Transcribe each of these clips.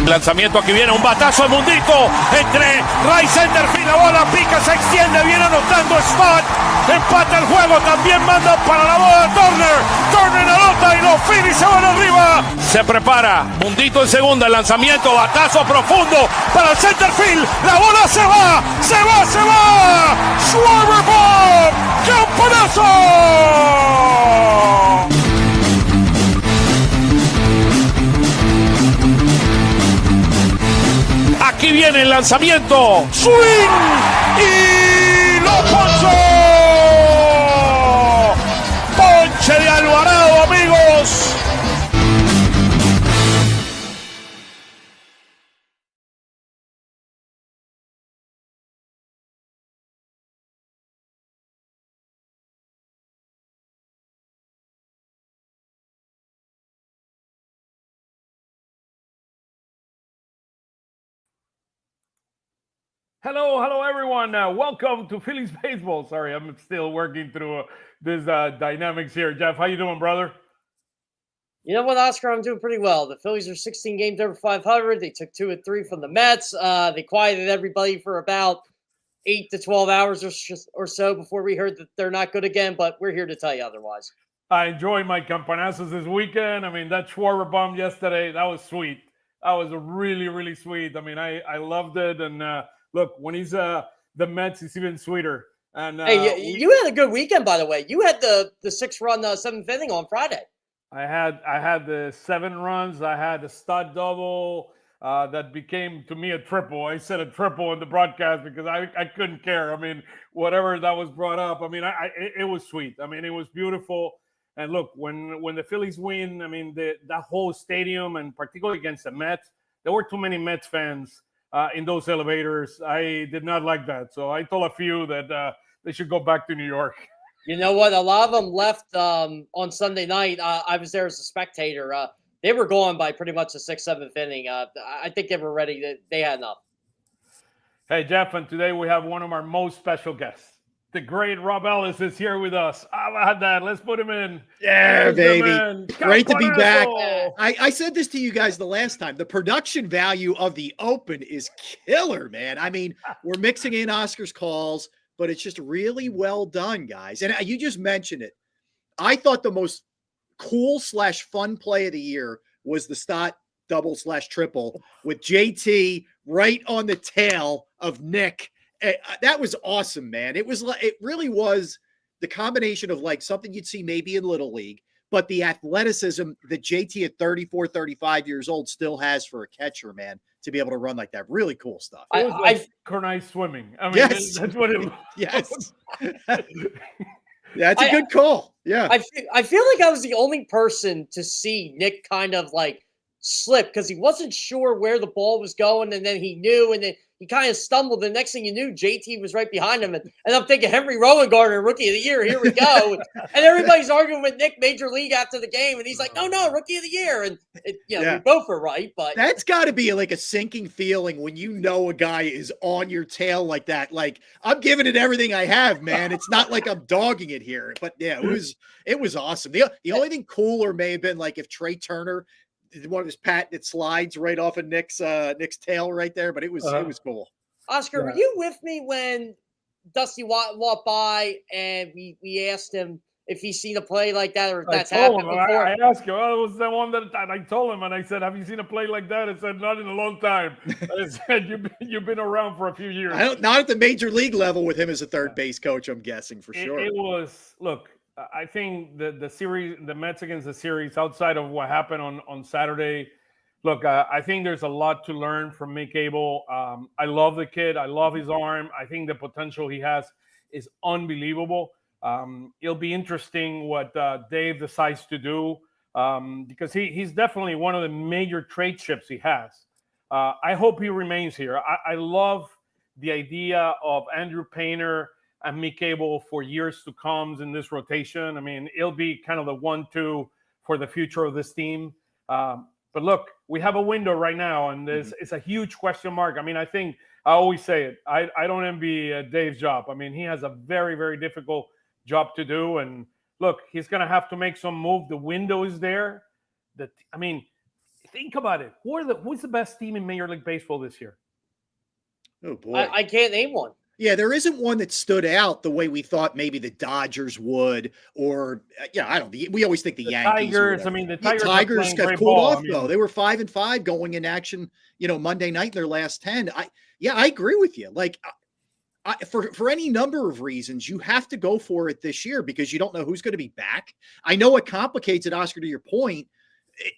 Lanzamiento, aquí viene un batazo de Mundito entre right center field, la bola pica, se extiende, viene anotando Stott, empata el juego, también manda para la bola Turner anota y los Phillies se van arriba. Se prepara, Mundito en segunda, el lanzamiento, batazo profundo para el center field, la bola se va, Schwarber Bomb, ¡campanazo! Aquí viene el lanzamiento, swing y lo ponchó. Ponche de Alvarado, amigos. Hello, everyone. Welcome to Phillies baseball. Sorry, I'm still working through this dynamics here. Jeff, how you doing, brother? You know what, Oscar? I'm doing pretty well. The Phillies are 16 games over 500. They took 2 of 3 from the Mets. They quieted everybody for about 8 to 12 hours or so before we heard that they're not good again, but we're here to tell you otherwise. I enjoyed my campanazos this weekend. I mean, that Schwarber bomb yesterday, that was sweet. That was really, really sweet. I mean, I loved it. And look, when he's the Mets, it's even sweeter. And hey, you had a good weekend, by the way. You had the 6-run 7th inning on Friday. I had the 7 runs. I had a stud double that became to me a triple. I said a triple in the broadcast because I couldn't care. I mean, whatever that was brought up. I mean, it was sweet. I mean, it was beautiful. And look, when the Phillies win, I mean, that whole stadium, and particularly against the Mets, there were too many Mets fans in those elevators. I did not like that. So I told a few that they should go back to New York. You know what? A lot of them left on Sunday night. I was there as a spectator. They were going by pretty much the 6th, 7th inning. I think they were ready. They had enough. Hey, Jeff, and today we have one of our most special guests. The great Rob Ellis is here with us. How about that? Let's put him in. Yeah, baby. Great to be back. I said this to you guys the last time. The production value of the Open is killer, man. I mean, we're mixing in Oscar's calls, but it's just really well done, guys. And you just mentioned it. I thought the most cool/fun play of the year was the Stott double/triple with JT right on the tail of Nick. That was awesome, man. It really was the combination of like something you'd see maybe in Little League, but the athleticism that JT at 34, 35 years old still has for a catcher, man, to be able to run like that. Really cool stuff. It was like Kornai swimming. I mean, yes. That's what it was. Yes. Yeah, it's a good call. Yeah. I feel like I was the only person to see Nick kind of like slip because he wasn't sure where the ball was going, and then he knew, and then he kind of stumbled. The next thing you knew, JT was right behind him. And I'm thinking, Henry Rowan-Gardner, Rookie of the Year, here we go. And everybody's arguing with Nick Major League after the game. And he's like, no, Rookie of the Year. And, we both were right. But that's got to be like a sinking feeling when you know a guy is on your tail like that. Like, I'm giving it everything I have, man. It's not like I'm dogging it here. But, yeah, it was awesome. The only thing cooler may have been like if Trey Turner – one of his patented slides right off of Nick's tail right there, but it was cool. Oscar, were you with me when Dusty walked by and we asked him if he's seen a play like that or if that's happened before? I asked him. It was the one that I told him, and I said, "Have you seen a play like that?" I said, "Not in a long time." I said, "You've been around for a few years." Not at the major league level with him as a third base coach, I'm guessing for sure. It was look. I think the series, the Mets against the series, outside of what happened on Saturday, look, I think there's a lot to learn from Mick Abel. I love the kid. I love his arm. I think the potential he has is unbelievable. It'll be interesting what Dave decides to do because he's definitely one of the major trade chips he has. I hope he remains here. I love the idea of Andrew Painter and Mick Abel for years to come in this rotation. I mean, it'll be kind of the 1-2 for the future of this team. But look, we have a window right now, and it's a huge question mark. I mean, I think I always say it. I don't envy Dave's job. I mean, he has a very, very difficult job to do. And look, he's going to have to make some move. The window is there. think about it. Who's the best team in Major League Baseball this year? Oh boy, I can't name one. Yeah, there isn't one that stood out the way we thought maybe the Dodgers would, or I don't. We always think the Yankees. Tigers. I mean, the Tigers have cooled off though. They were 5-5 going in action. Monday night in their last 10. I agree with you. Like, for any number of reasons, you have to go for it this year because you don't know who's going to be back. I know it complicates it, Oscar. To your point,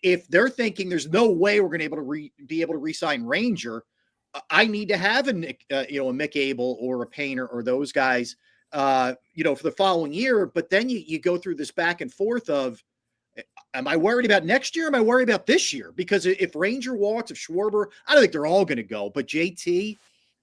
if they're thinking there's no way we're going to be able to re-sign Ranger. I need to have a Mick Abel or a Painter or those guys, for the following year. But then you go through this back and forth of, am I worried about next year? Am I worried about this year? Because if Ranger walks, if Schwarber, I don't think they're all going to go. But JT,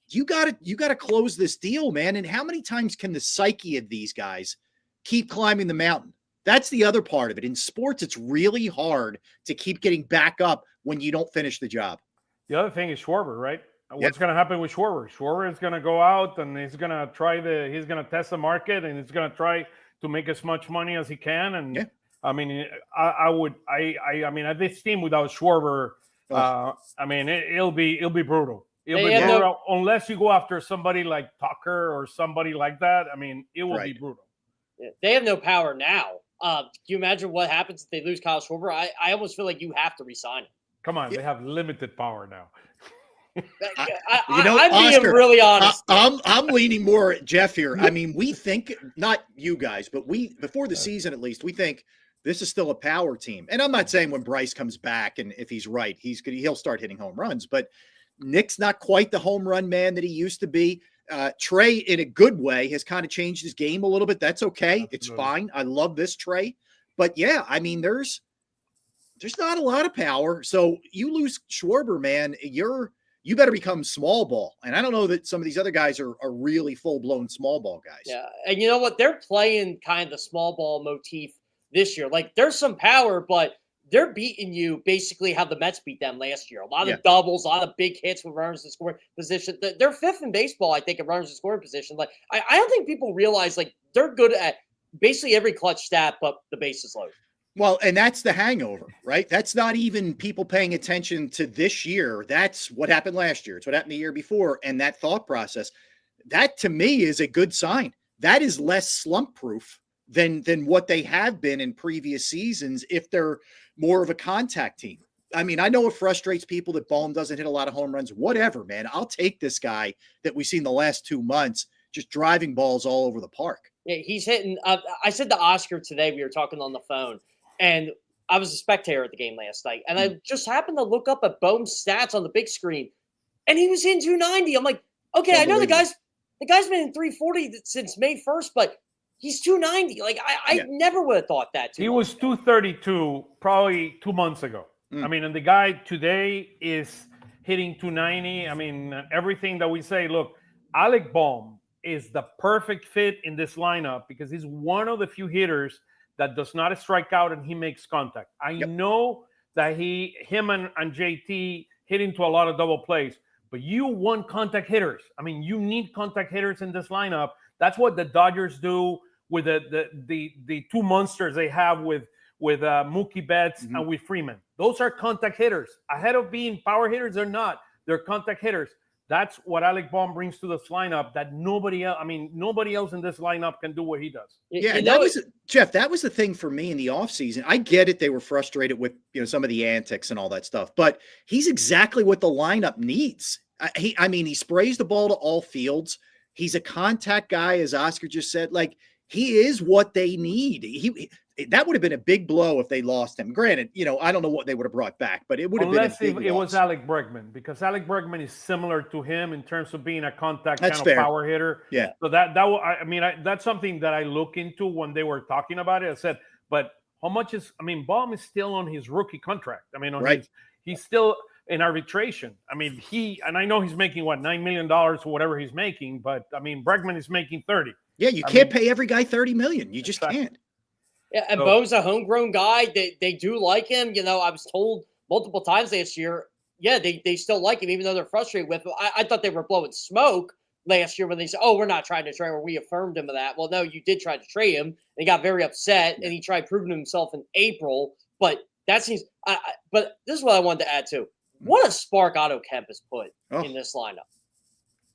you got to close this deal, man. And how many times can the psyche of these guys keep climbing the mountain? That's the other part of it. In sports, it's really hard to keep getting back up when you don't finish the job. The other thing is Schwarber, right? What's going to happen with Schwarber? Schwarber is going to go out and he's going to test the market and he's going to try to make as much money as he can. And I mean, I mean, at this team without Schwarber, it'll be brutal. It'll be brutal unless you go after somebody like Tucker or somebody like that. I mean, it will be brutal. Yeah, they have no power now. Can you imagine what happens if they lose Kyle Schwarber? I almost feel like you have to resign him. Come on, they have limited power now. I'm being really honest. I'm leaning more at Jeff here. I mean, we think, not you guys, but before the season at least, we think this is still a power team. And I'm not saying when Bryce comes back and if he's right, he'll start hitting home runs. But Nick's not quite the home run man that he used to be. Trey, in a good way, has kind of changed his game a little bit. That's okay. Absolutely. It's fine. I love this Trey. But yeah, I mean, there's not a lot of power. So you lose Schwarber, man. You better become small ball. And I don't know that some of these other guys are really full-blown small ball guys. Yeah. And you know what? They're playing kind of the small ball motif this year. Like, there's some power, but they're beating you basically how the Mets beat them last year. A lot of doubles, a lot of big hits with runners in scoring position. They're fifth in baseball, I think, in runners in scoring position. Like, I don't think people realize, like, they're good at basically every clutch stat, but the bases loaded. Well, and that's the hangover, right? That's not even people paying attention to this year. That's what happened last year. It's what happened the year before. And that thought process, that to me is a good sign. That is less slump proof than what they have been in previous seasons if they're more of a contact team. I mean, I know it frustrates people that Bohm doesn't hit a lot of home runs. Whatever, man. I'll take this guy that we've seen the last 2 months just driving balls all over the park. Yeah, he's hitting. I said to Oscar today, we were talking on the phone. And I was a spectator at the game last night, and I just happened to look up at Bohm's stats on the big screen, and he was hitting 290. I'm like, okay, I know the guy's been in 340 since May 1st, but he's 290. Like, I never would have thought that. He was 232 probably 2 months ago. I mean, and the guy today is hitting 290. I mean, everything that we say, look, Alec Bohm is the perfect fit in this lineup because he's one of the few hitters that does not strike out and he makes contact. I know that him and JT hit into a lot of double plays, but you want contact hitters. I mean, you need contact hitters in this lineup. That's what the Dodgers do with the two monsters they have with Mookie Betts and with Freeman. Those are contact hitters. Ahead of being power hitters, they're not. They're contact hitters. That's what Alec Bohm brings to this lineup that nobody else in this lineup can do what he does. Yeah, Jeff, that was the thing for me in the offseason. I get it. They were frustrated with, some of the antics and all that stuff, but he's exactly what the lineup needs. He sprays the ball to all fields. He's a contact guy, as Oscar just said. Like, he is what they need. That would have been a big blow if they lost him. Granted, I don't know what they would have brought back, but it would have been a big loss. It was Alec Bregman, because Alec Bregman is similar to him in terms of being a contact That's kind fair. of power hitter. Yeah. So that's something that I look into when they were talking about it. I said, but how much Bohm is still on his rookie contract. He's still in arbitration. I know he's making $9 million or whatever he's making, but Bregman is making 30. Yeah, you can't pay every guy $30 million. You just can't. Yeah, and Bo's a homegrown guy. They do like him. I was told multiple times last year, they still like him, even though they're frustrated with him. I thought they were blowing smoke last year when they said, oh, we're not trying to trade, or we affirmed him of that. Well, no, you did try to trade him. And he got very upset, and he tried proving himself in April. But that seems. But this is what I wanted to add too. What a spark Otto Kemp has put in this lineup.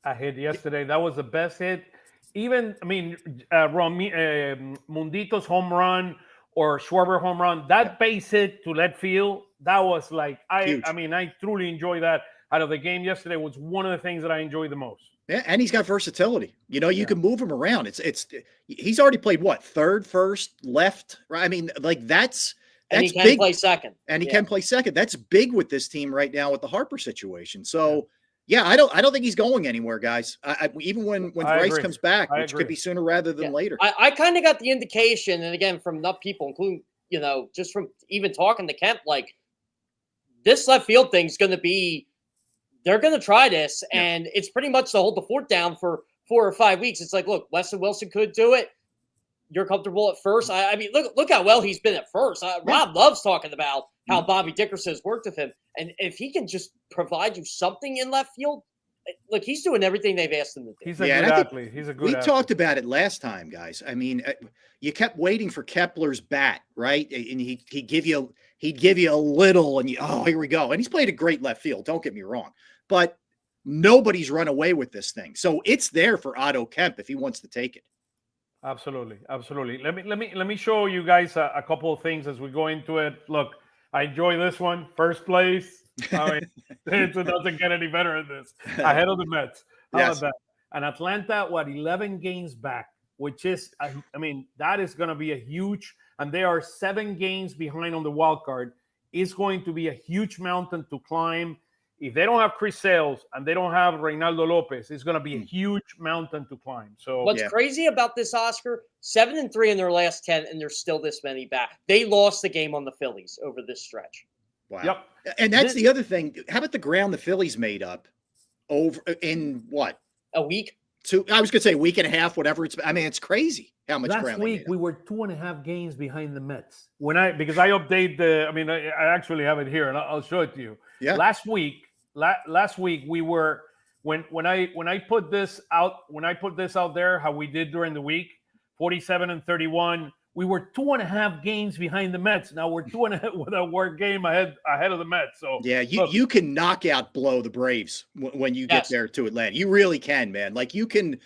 A hit yesterday. That was the best hit. Even, I mean, Mundito's home run or Schwarber home run, that base hit to left field, that was like, I mean, I truly enjoy that. Out of the game yesterday was one of the things that I enjoyed the most. Yeah, and he's got versatility. You know, you can move him around. He's already played what, third, first, left, right? I mean, like that's and he can big. Play second. And he can play second. That's big with this team right now with the Harper situation. So yeah, I don't think he's going anywhere, guys. Even when Bryce comes back, which could be sooner rather than later. I kind of got the indication, and again, from enough people, including, you know, just from even talking to Kemp, like this left field thing's going to be, they're going to try this, and it's pretty much to hold the fort down for 4 or 5 weeks. It's like, look, Weston Wilson could do it. You're comfortable at first. I mean, look how well he's been at first. Rob loves talking about how Bobby Dickerson has worked with him. And if he can just provide you something in left field, look, he's doing everything they've asked him to do. He's a good athlete. He's a good athlete. We talked about it last time, guys. I mean, you kept waiting for Kepler's bat, right? And he'd give you a little, and here we go. And he's played a great left field. Don't get me wrong. But nobody's run away with this thing. So it's there for Otto Kemp if he wants to take it. Absolutely. Let me show you guys a couple of things as we go into it. Look, I enjoy this one. First place. I mean, it doesn't get any better than this. Ahead of the Mets. How about that? And Atlanta, 11 games back, which is, I mean, that is going to be a huge, and they are 7 games behind on the wild card. It's going to be a huge mountain to climb. If they don't have Chris Sales and they don't have Reynaldo Lopez, it's going to be a huge mountain to climb. So what's crazy about this, Oscar, 7-3 in their last 10, and there's still this many back. They lost the game on the Phillies over this stretch. Wow. Yep. And that's the other thing. How about the ground the Phillies made up over in what? A week? I was going to say a week and a half, whatever. I mean, it's crazy how much ground. Last week we were 2.5 games behind the Mets. Because I update I actually have it here and I'll show it to you. Yeah. Last week we were when I put this out there, how we did during the week, 47-31. We were 2.5 games behind the Mets. Now we're 2.5 with a work game ahead of the Mets. So yeah, you can blow the Braves when you get there to Atlanta. You really can, man. Like you can,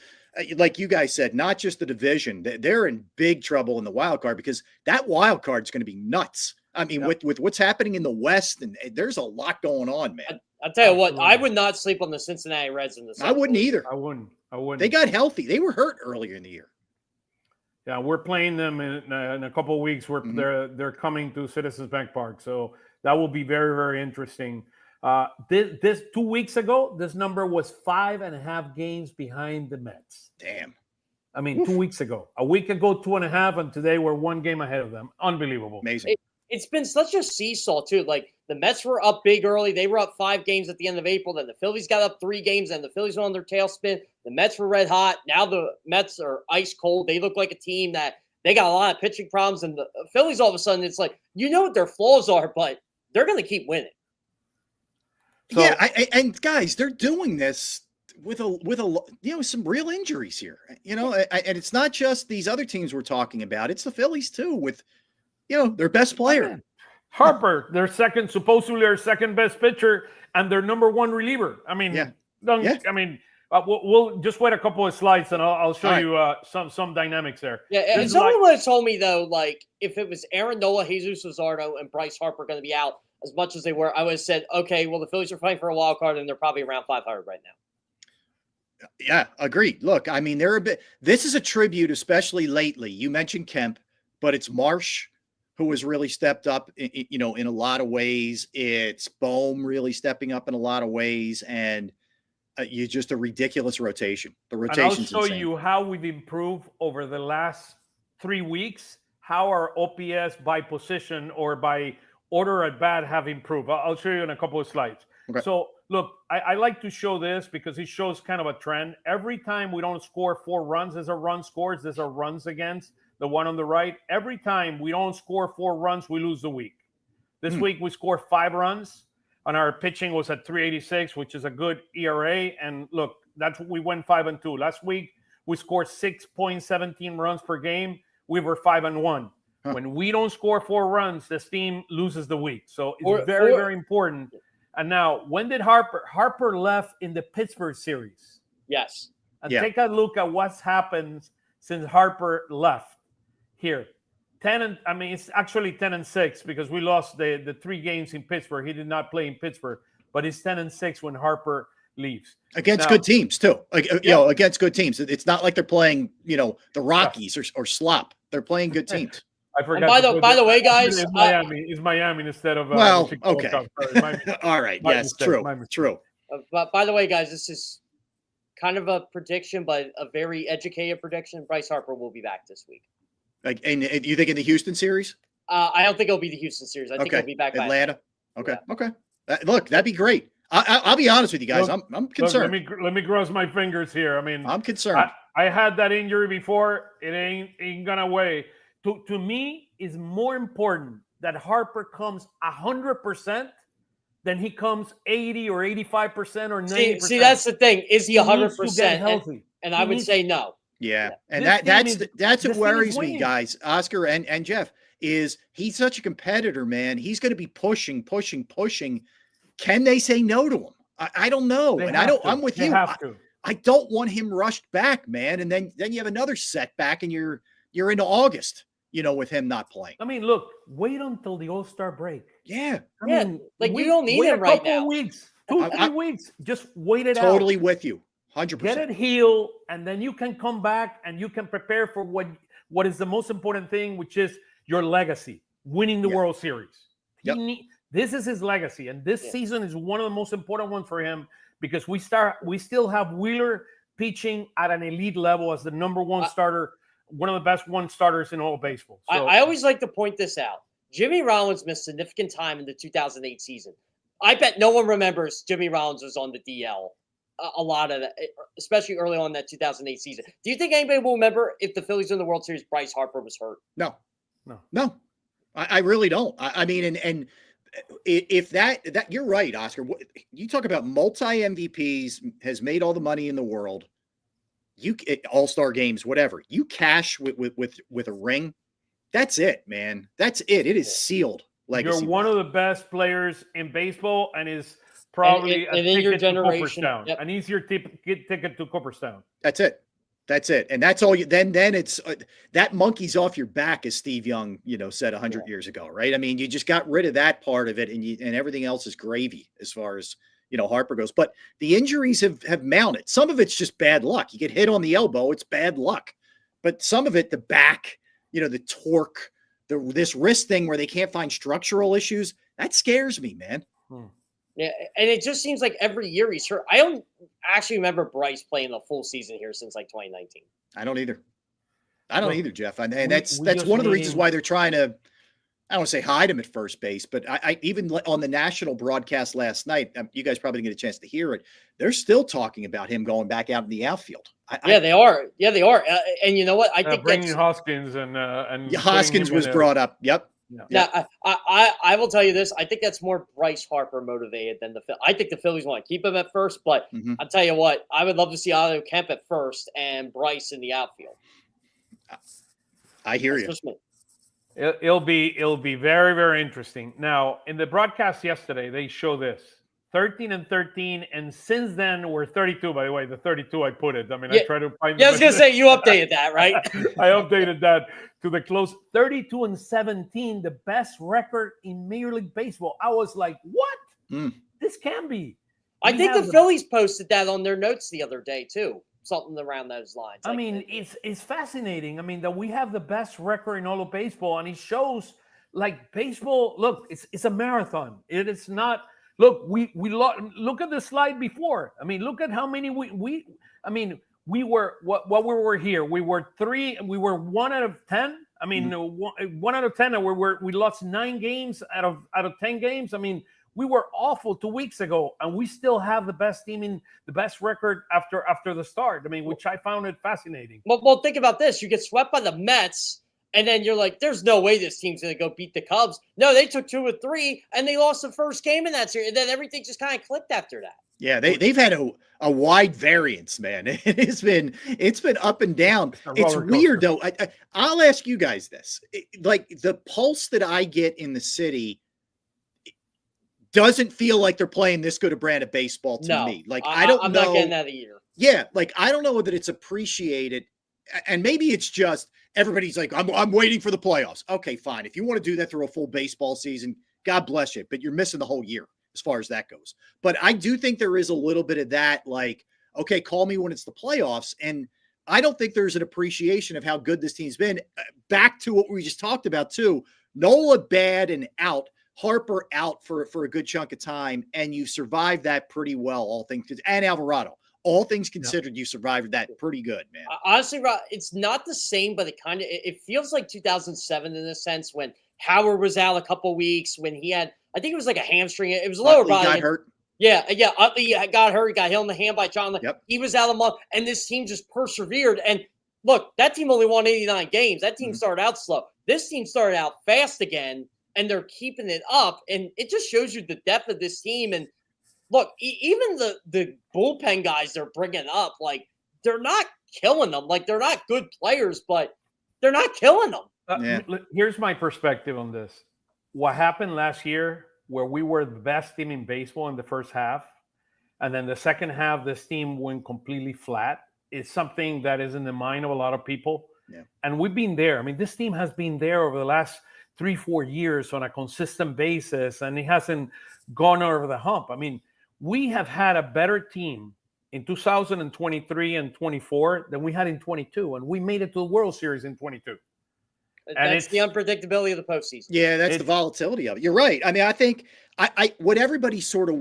like you guys said, not just the division. They're in big trouble in the wild card because that wild card is going to be nuts. I mean, with what's happening in the West, and there's a lot going on, man. I'll tell you what, I would not sleep on the Cincinnati Reds in the South. I wouldn't either. I wouldn't. They got healthy. They were hurt earlier in the year. Yeah, we're playing them in a couple of weeks. They're coming to Citizens Bank Park, so that will be very, very interesting. This 2 weeks ago, this number was 5.5 games behind the Mets. Damn. I mean, 2 weeks ago. A week ago, 2.5, and today we're 1 game ahead of them. Unbelievable. Amazing. It's been such a seesaw, too. Like, the Mets were up big early. They were up 5 games at the end of April. Then the Phillies got up 3 games, and the Phillies were on their tailspin. The Mets were red hot. Now the Mets are ice cold. They look like a team that they got a lot of pitching problems. And the Phillies, all of a sudden, it's like, you know what their flaws are, but they're going to keep winning. So, and guys, they're doing this with some real injuries here. And it's not just these other teams we're talking about. It's the Phillies, too, with their best player. Harper, supposedly their second best pitcher and their number 1 reliever. I mean, we'll just wait a couple of slides and I'll show you some dynamics there. Yeah, and someone would have told me though, like if it was Aaron Nola, Jesus Luzardo, and Bryce Harper going to be out as much as they were, I would have said, okay, well the Phillies are fighting for a wild card and they're probably around 500 right now. Yeah, agreed. Look, I mean, this is a tribute, especially lately. You mentioned Kemp, but it's Marsh who has really stepped up, in a lot of ways. It's Bohm really stepping up in a lot of ways, and you're just a ridiculous rotation. The rotation's and I'll show insane. you how we've improved over the last 3 weeks, how our OPS by position or by order at bat have improved. I'll show you in a couple of slides. Okay. So, look, I like to show this because it shows kind of a trend. Every time we don't score 4 runs, there's a run scores, there's a runs against. The one on the right, every time we don't score 4 runs, we lose the week. This week we scored 5 runs, and our pitching was at 386, which is a good ERA. And look, we went 5-2. Last week we scored 6.17 runs per game. We were 5-1. When we don't score 4 runs, this team loses the week. So it's very important. And now, when did Harper left in the Pittsburgh series? Yes. And take a look at what's happened since Harper left here. It's actually 10-6 because we lost the 3 games in Pittsburgh. He did not play in Pittsburgh, but it's 10-6 when Harper leaves against good teams too. Against good teams. It's not like they're playing, the Rockies or slop. They're playing good teams. I forgot. By the way, guys, it's Miami instead of okay. All right. Yes, true. But by the way, guys, this is kind of a prediction, but a very educated prediction. Bryce Harper will be back this week. And you think in the Houston series? I don't think it'll be the Houston series. I think he'll be back Atlanta. Okay. Look, that'd be great. I'll be honest with you guys. I'm concerned. Let me cross my fingers here. I'm concerned. I had that injury before. It ain't gonna weigh. To me, is more important that Harper comes 100% than he comes 80 or 85% or 90%. See, that's the thing. Is he 100% healthy? And I would say no. Yeah, and that's what worries me, guys. Oscar and Jeff, is he's such a competitor, man. He's going to be pushing. Can they say no to him? I don't know, I'm with you. I don't want him rushed back, man. And then you have another setback, and you're into August, with him not playing. I mean, look, wait until the All-Star break. Yeah, you don't need him right now. Weeks, 2-3 weeks. Just wait it out. Totally with you. 100%. Get it healed, and then you can come back and you can prepare for what is the most important thing, which is your legacy, winning the World Series. This is his legacy, and this season is one of the most important ones for him because we still have Wheeler pitching at an elite level as the number 1 starter, one of the best starters in all of baseball. So, I always like to point this out. Jimmy Rollins missed significant time in the 2008 season. I bet no one remembers Jimmy Rollins was on the DL. A lot of that, especially early on in that 2008 season. Do you think anybody will remember if the Phillies win the World Series, Bryce Harper was hurt? No. I really don't. I mean, and if that you're right, Oscar. You talk about multi MVPs, has made all the money in the world. All-Star games, whatever. You cash with a ring. That's it, man. That's it. It is sealed. You're one of the best players in baseball, and is probably in your generation, an easier ticket to Cooperstown. That's it. And that's all you, then it's that monkey's off your back, as Steve Young, said 100 years ago, right? I mean, you just got rid of that part of it, and everything else is gravy as far as, Harper goes. But the injuries have mounted. Some of it's just bad luck. You get hit on the elbow, it's bad luck. But some of it, the back, the torque, this wrist thing where they can't find structural issues, that scares me, man. Yeah, and it just seems like every year he's hurt. I don't actually remember Bryce playing the full season here since 2019. I don't either, Jeff. And that's one of the reasons why they're trying to, I don't want to say hide him at first base, but I even on the national broadcast last night, you guys probably didn't get a chance to hear it. They're still talking about him going back out in the outfield. They are. They are. And you know what? I think bringing Hoskins and Hoskins was brought up. Yep. Yeah. I will tell you this. I think that's more Bryce Harper motivated than the Phillies. I think the Phillies want to keep him at first, but I'll tell you what, I would love to see Otto Kemp at first and Bryce in the outfield. I hear you. It'll be very, very interesting. Now, in the broadcast yesterday, they show this 13-13, and since then we're 32. By the way, the 32 I put it. I mean, I try to find. Yeah, I was gonna say you updated that, right? I updated that to the close 32-17, the best record in Major League Baseball. I was like, what? This can be. I think the Phillies posted that on their notes the other day too. Something around those lines. I mean, it's fascinating. I mean, that we have the best record in all of baseball, and it shows like baseball. Look, it's a marathon. It is not. Look, look at the slide before. I mean, look at how many we were what we were here. We were 1 out of 10. I mean, 1 out of 10, and we lost 9 games out of 10 games. I mean, we were awful 2 weeks ago, and we still have the best team in the best record after the start. I mean, which I found it fascinating. Well, think about this: you get swept by the Mets, And then you're like, there's no way this team's going to go beat the Cubs. No, they took 2 of 3, and they lost the first game in that series. And then everything just kind of clicked after that. Yeah, they've had a wide variance, man. It's been up and down. It's weird though. I'll ask you guys this: like the pulse that I get in the city doesn't feel like they're playing this good a brand of baseball to me. Like I'm not getting that either. Yeah, like I don't know that it's appreciated, and maybe it's just everybody's like, I'm waiting for the playoffs. Okay, fine. If you want to do that through a full baseball season, God bless you, but you're missing the whole year as far as that goes. But I do think there is a little bit of that, like, okay, call me when it's the playoffs. And I don't think there's an appreciation of how good this team's been. Back to what we just talked about too. Nola bad and out, Harper out for a good chunk of time. And you survived that pretty well, all things, and Alvarado. All things considered, you survived that pretty good, man. Honestly, Rob, it's not the same, but it feels like 2007 in a sense when Howard was out a couple weeks, when he had, I think it was like a hamstring. It was a lower body. Got hurt. Yeah. Utley got hurt. He got hit on the hand by John. Yep. He was out a month, and this team just persevered. And look, that team only won 89 games. That team started out slow. This team started out fast again, and they're keeping it up. And it just shows you the depth of this team. And look, even the bullpen guys they're bringing up, like, they're not killing them. Like, they're not good players, but they're not killing them. Here's my perspective on this. What happened last year, where we were the best team in baseball in the first half, and then the second half, this team went completely flat, is something that is in the mind of a lot of people. Yeah. And we've been there. I mean, this team has been there over the last 3-4 years on a consistent basis, and it hasn't gone over the hump. I mean, we have had a better team in 2023 and 24 than we had in 22, and we made it to the World Series in 22. And that's the unpredictability of the postseason. Yeah, that's the volatility of it. You're right. I mean, I think what everybody sort of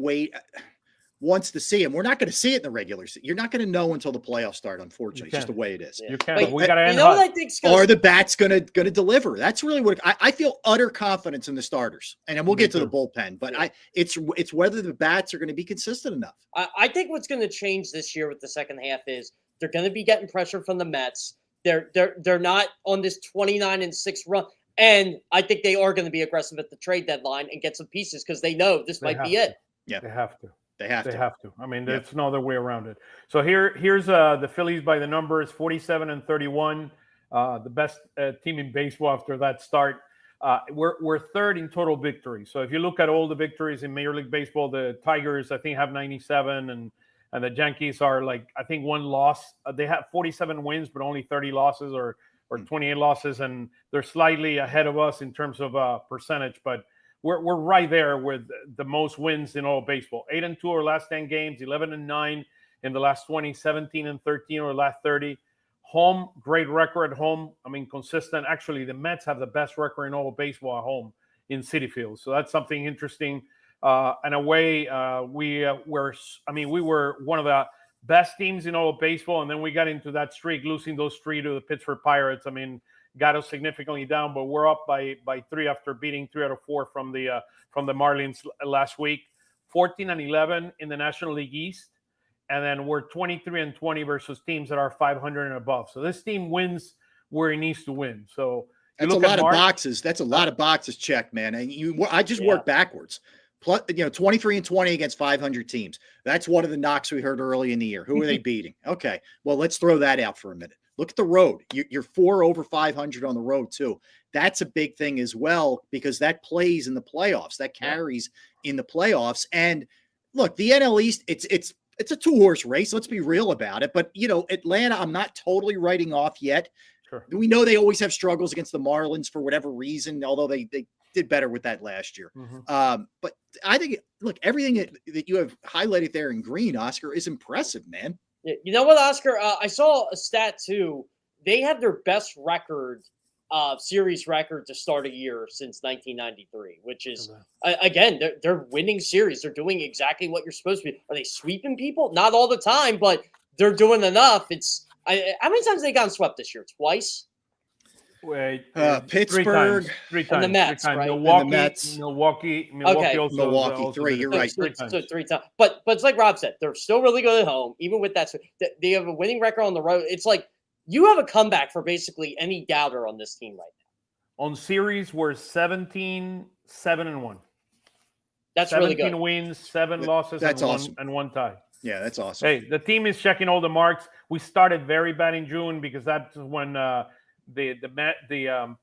wants to see, and we're not going to see it in the regular season. You're not going to know until the playoffs start, unfortunately. It's just the way it is. Yeah. You can. We got to end what I think's Are the bats going to deliver? That's really what I feel utter confidence in the starters. And then we'll get to the bullpen. But it's whether the bats are going to be consistent enough. I think what's going to change this year with the second half is they're going to be getting pressure from the Mets. They're not on this 29-6 run. And I think they are going to be aggressive at the trade deadline and get some pieces because they know this might be it. Yeah, they have to. They have to. I mean, there's no other way around it. So here's the Phillies by the numbers: 47-31, the best team in baseball after that start. We're third in total victories. So if you look at all the victories in Major League Baseball, the Tigers I think have 97, and the Yankees are like, I think, one loss. They have 47 wins, but only 30 losses or 28 losses, and they're slightly ahead of us in terms of percentage, but we're right there with the most wins in all baseball. 8-2 over the last 10 games, 11-9 in the last 20, 17-13 over the last 30. Home, great record at home. I mean, consistent. Actually, the Mets have the best record in all of baseball at home in Citi Field. So that's something interesting. And away, we were one of the best teams in all of baseball, and then we got into that streak, losing those 3 to the Pittsburgh Pirates. I mean, got us significantly down, but we're up by 3 after beating 3 out of 4 from the Marlins last week. 14-11 in the National League East, and then we're 23-20 versus teams that are 500 and above. So this team wins where it needs to win. So that's a lot of boxes. That's a lot of boxes checked, man. And I just work backwards. Plus, 23-20 against 500 teams. That's one of the knocks we heard early in the year. Who are they beating? Okay, well, let's throw that out for a minute. Look at the road. You're 4 over 500 on the road too. That's a big thing as well because that plays in the playoffs. That carries in the playoffs. And look, the NL East, it's a 2-horse race. Let's be real about it. But Atlanta, I'm not totally writing off yet. Sure. We know they always have struggles against the Marlins for whatever reason, although they did better with that last year. Mm-hmm. But I think, look, everything that you have highlighted there in green, Oscar, is impressive, man. You know what, Oscar? I saw a stat too. They have their best series record to start a year since 1993, which is, again, they're winning series. They're doing exactly what you're supposed to be. Are they sweeping people? Not all the time, but they're doing enough. How many times have they gotten swept this year? Twice? Pittsburgh, three times, and the Mets, right? Milwaukee, okay. also, Milwaukee, 3. You're right. So 3 times. But it's like Rob said, they're still really good at home, even with that. They have a winning record on the road. It's like you have a comeback for basically any doubter on this team right now. On series, we're 17-7-1. That's really good. 17 wins, 7 losses, that's and awesome. one tie. Yeah, that's awesome. Hey, the team is checking all the marks. We started very bad in June because that's when the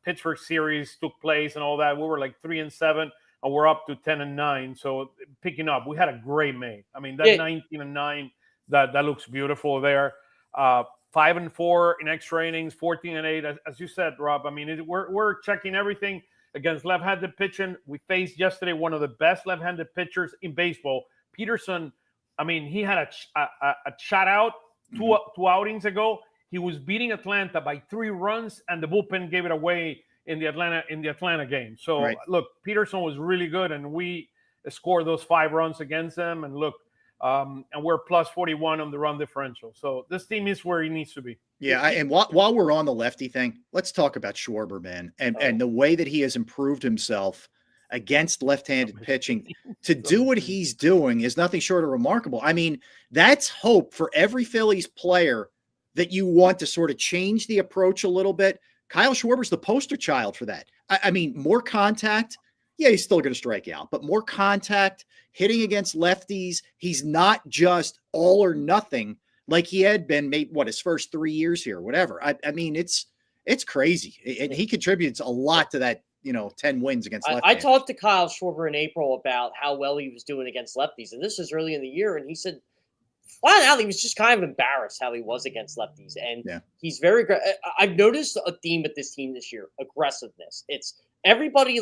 Pittsburgh series took place and all that. We were like 3-7, and we're up to 10-9. So picking up, we had a great May. I mean, that 19-9, that looks beautiful there. 5-4 in extra innings, 14-8, as you said, Rob. I mean, we're checking everything against left-handed pitching. We faced yesterday one of the best left-handed pitchers in baseball, Peterson. I mean, he had a shutout two outings ago. He was beating Atlanta by 3 runs, and the bullpen gave it away in the Atlanta game. So look, Peterson was really good, and we scored those 5 runs against them. And look, and we're plus 41 on the run differential. So this team is where he needs to be. Yeah, and while we're on the lefty thing, let's talk about Schwarber, man, and the way that he has improved himself against left-handed pitching. To do what he's doing is nothing short of remarkable. I mean, that's hope for every Phillies player that you want to sort of change the approach a little bit. Kyle Schwarber's the poster child for that. I mean, more contact. Yeah, he's still going to strike out, but more contact, hitting against lefties. He's not just all or nothing like he had been his first 3 years here, whatever. I mean, it's crazy. And he contributes a lot to that, 10 wins against lefties. I talked to Kyle Schwarber in April about how well he was doing against lefties. And this is early in the year. And he said, flat out, he was just kind of embarrassed how he was against lefties. And he's very I've noticed a theme with this team this year, aggressiveness. It's everybody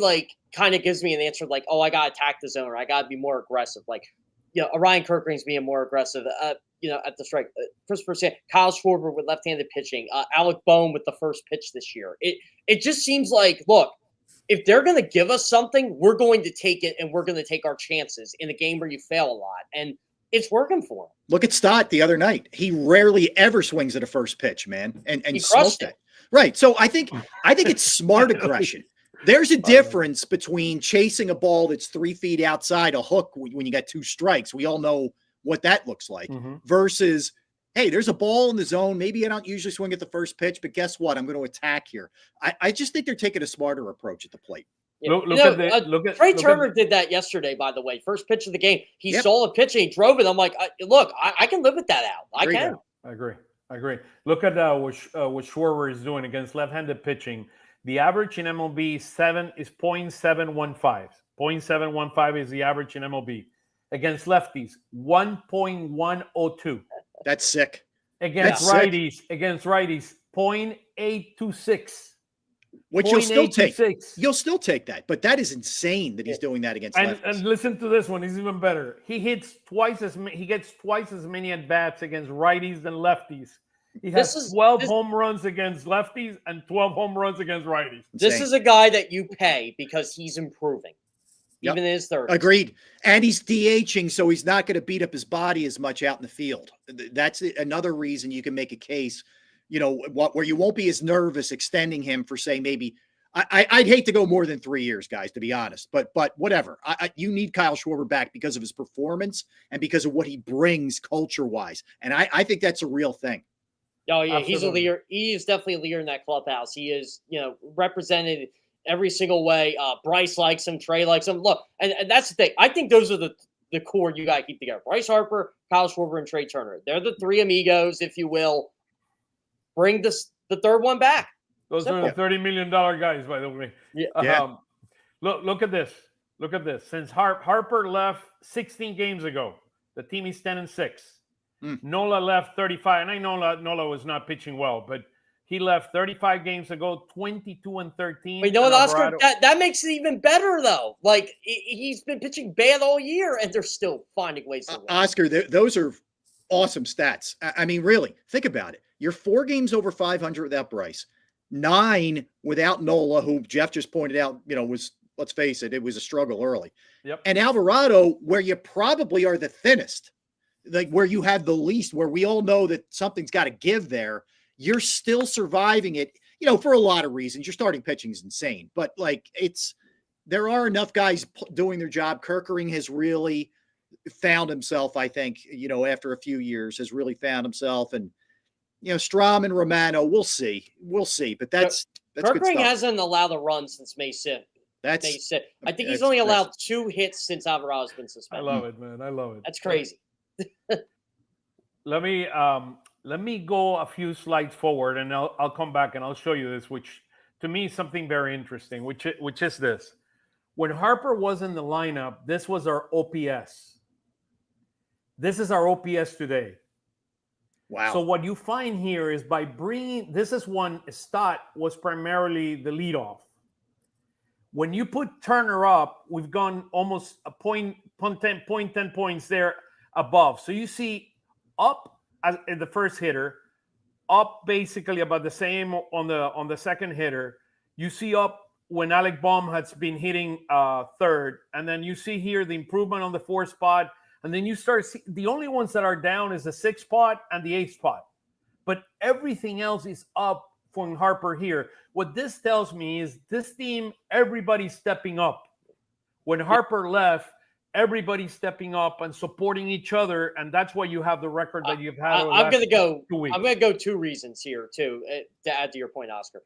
kind of gives me an answer like, oh, I got to attack the zone, or I got to be more aggressive. Like, Orion Kirkring's being more aggressive, at the strike. Christopher Sand, Kyle Schwarber with left-handed pitching, Alec Bohm with the first pitch this year. It just seems like, look, if they're going to give us something, we're going to take it, and we're going to take our chances in a game where you fail a lot. And it's working for him. Look at Stott the other night. He rarely ever swings at a first pitch, man, and he crushed it. Right. So I think it's smart aggression. There's a difference between chasing a ball that's 3 feet outside a hook when you got 2 strikes. We all know what that looks like versus, hey, there's a ball in the zone. Maybe I don't usually swing at the first pitch, but guess what? I'm going to attack here. I just think they're taking a smarter approach at the plate. Yeah. Trey Turner did that yesterday, by the way. First pitch of the game. He saw a pitch and he drove it. I'm like, look, I can live with that out. I can. I agree. Look at what Schwarber is doing against left-handed pitching. The average in MLB is 0.715. 0.715 is the average in MLB. Against lefties, 1.102. That's sick. Against righties, 0.826. Which you'll still take. You'll still take that, but that is insane that he's doing that against lefties. And listen to this one; he's even better. He gets twice as many at bats against righties than lefties. He has 12 home runs against lefties and 12 home runs against righties. This is a guy that you pay because he's improving, even in his 30s. Agreed. And he's DHing, so he's not going to beat up his body as much out in the field. That's another reason you can make a case, where you won't be as nervous extending him for, say, maybe I'd hate to go more than 3 years, guys, to be honest, but whatever. You need Kyle Schwarber back because of his performance and because of what he brings culture-wise. And I think that's a real thing. Oh, yeah, absolutely. He's a leader. He is definitely a leader in that clubhouse. He is, represented every single way. Bryce likes him. Trey likes him. Look, and that's the thing. I think those are the core you got to keep together. Bryce Harper, Kyle Schwarber, and Trey Turner. They're the 3 amigos, if you will. Bring the third one back. Those are the $30 million guys, by the way. Yeah. Look at this. Since Harper left 16 games ago, the team is 10-6. Nola left 35, and I know Nola was not pitching well, but he left 35 games ago, 22-13. You know what, Oscar? That makes it even better, though. Like, he's been pitching bad all year, and they're still finding ways to win. Oscar, those are awesome stats. I mean, really, think about it. You're 4 games over 500 without Bryce, 9 without Nola, who Jeff just pointed out, was, let's face it, it was a struggle early. Yep. And Alvarado, where you probably are the thinnest, like where you have the least, where we all know that something's got to give there, you're still surviving it, for a lot of reasons. Your starting pitching is insane, but there are enough guys doing their job. Kerkering has really found himself, I think, after a few years has really found himself. And Strom and Romano, we'll see. But that's Kerkering hasn't allowed a run since May 6th. I think he's only allowed 2 hits since Alvarado's been suspended. I love it, man. I love it. That's crazy. Let me go a few slides forward, and I'll come back and I'll show you this, which to me is something very interesting, which is this. When Harper was in the lineup, this was our OPS. This is our OPS today. Wow. So what you find here is by bringing, this is when Stott was primarily the leadoff. When you put Turner up, we've gone almost a point 10 points there above. So you see up in the first hitter, up basically about the same on the second hitter. You see up when Alec Bohm has been hitting third, and then you see here the improvement on the 4th spot, and then you start the only ones that are down is the 6th spot and the 8th spot, but everything else is up for Harper here. What this tells me is this team, everybody's stepping up. When Harper left, everybody's stepping up and supporting each other, and that's why you have the record that you've had. I'm going to go 2 reasons here too to add to your point, Oscar.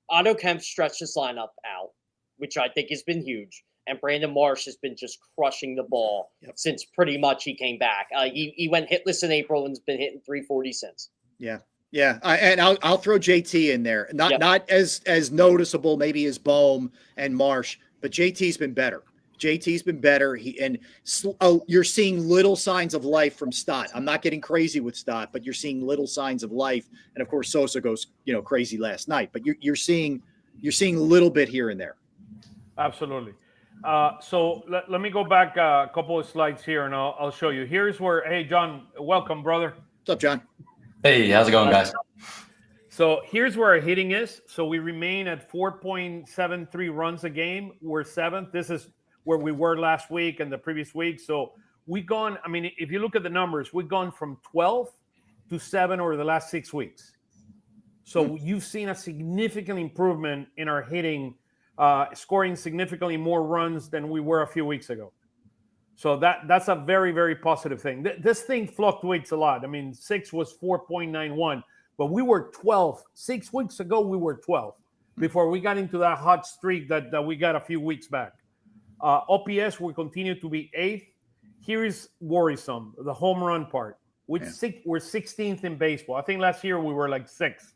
Otto Kemp stretched his lineup out, which I think has been huge, and Brandon Marsh has been just crushing the ball since pretty much he came back. He went hitless in April and has been hitting 340 since. Yeah. Yeah, and I'll throw JT in there. Not as noticeable maybe as Bohm and Marsh, but JT's been better. You're seeing little signs of life from Stott. I'm not getting crazy with Stott, but you're seeing little signs of life. And of course, Sosa goes crazy last night. But you're seeing a little bit here and there. Absolutely. So let me go back a couple of slides here, and I'll show you. Here's where. Hey, John, welcome, brother. What's up, John? Hey, how's it going, guys? So here's where our hitting is. So we remain at 4.73 runs a game. We're 7th. This is where we were last week and the previous week. So we've gone, I mean, if you look at the numbers, we've gone from 12 to 7 over the last 6 weeks. So you've seen a significant improvement in our hitting, scoring significantly more runs than we were a few weeks ago. So that's a very, very positive thing. This thing fluctuates a lot. I mean, 6 was 4.91, but we were 12. 6 weeks ago, we were 12 before we got into that hot streak that we got a few weeks back. OPS will continue to be 8th. Here is worrisome, the home run part. We're 16th in baseball. I think last year we were like 6th.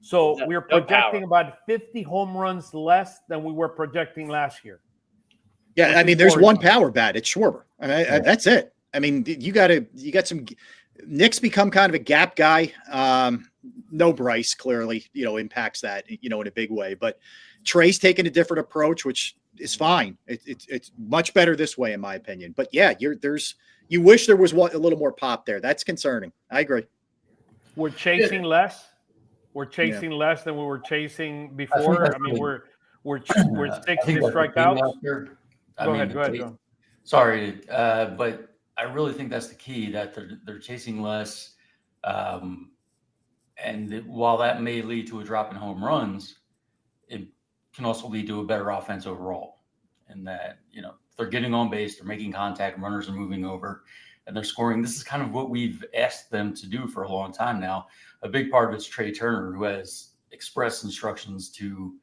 So we're projecting about 50 home runs less than we were projecting last year. Yeah, I mean, there's one power bat. It's Schwarber. I mean, that's it. I mean, you got some. Nick's become kind of a gap guy. No Bryce clearly, impacts that, in a big way. But Trey's taken a different approach, which is fine. It's much better this way, in my opinion. But yeah, you wish there was a little more pop there. That's concerning. I agree. We're chasing less. We're chasing less than we were chasing before. I mean, we're 6th in strikeouts. Go ahead, John. Sorry, but I really think that's the key, that they're chasing less. And while that may lead to a drop in home runs, it can also lead to a better offense overall. And that, they're getting on base, they're making contact, runners are moving over, and they're scoring. This is kind of what we've asked them to do for a long time now. A big part of it's Trey Turner, who has expressed instructions to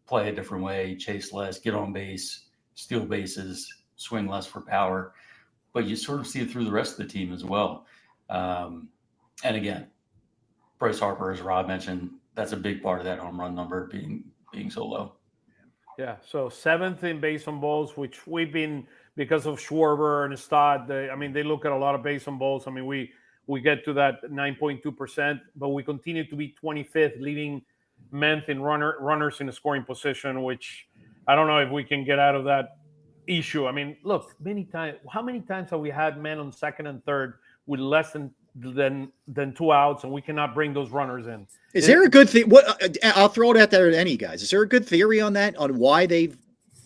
play a different way, chase less, get on base, steal bases, swing less for power. But you sort of see it through the rest of the team as well. And again, Bryce Harper, as Rob mentioned, that's a big part of that home run number being so low. Yeah, so 7th in base on balls, which we've been, because of Schwarber and Stott, they look at a lot of base on balls. I mean, we get to that 9.2%, but we continue to be 25th, leading Menth in runners in the scoring position, which I don't know if we can get out of that issue. I mean, look, how many times have we had men on 2nd and 3rd with less than 2 outs, and we cannot bring those runners in? Is there a good thing? I'll throw it out there to any guys. Is there a good theory on that? On why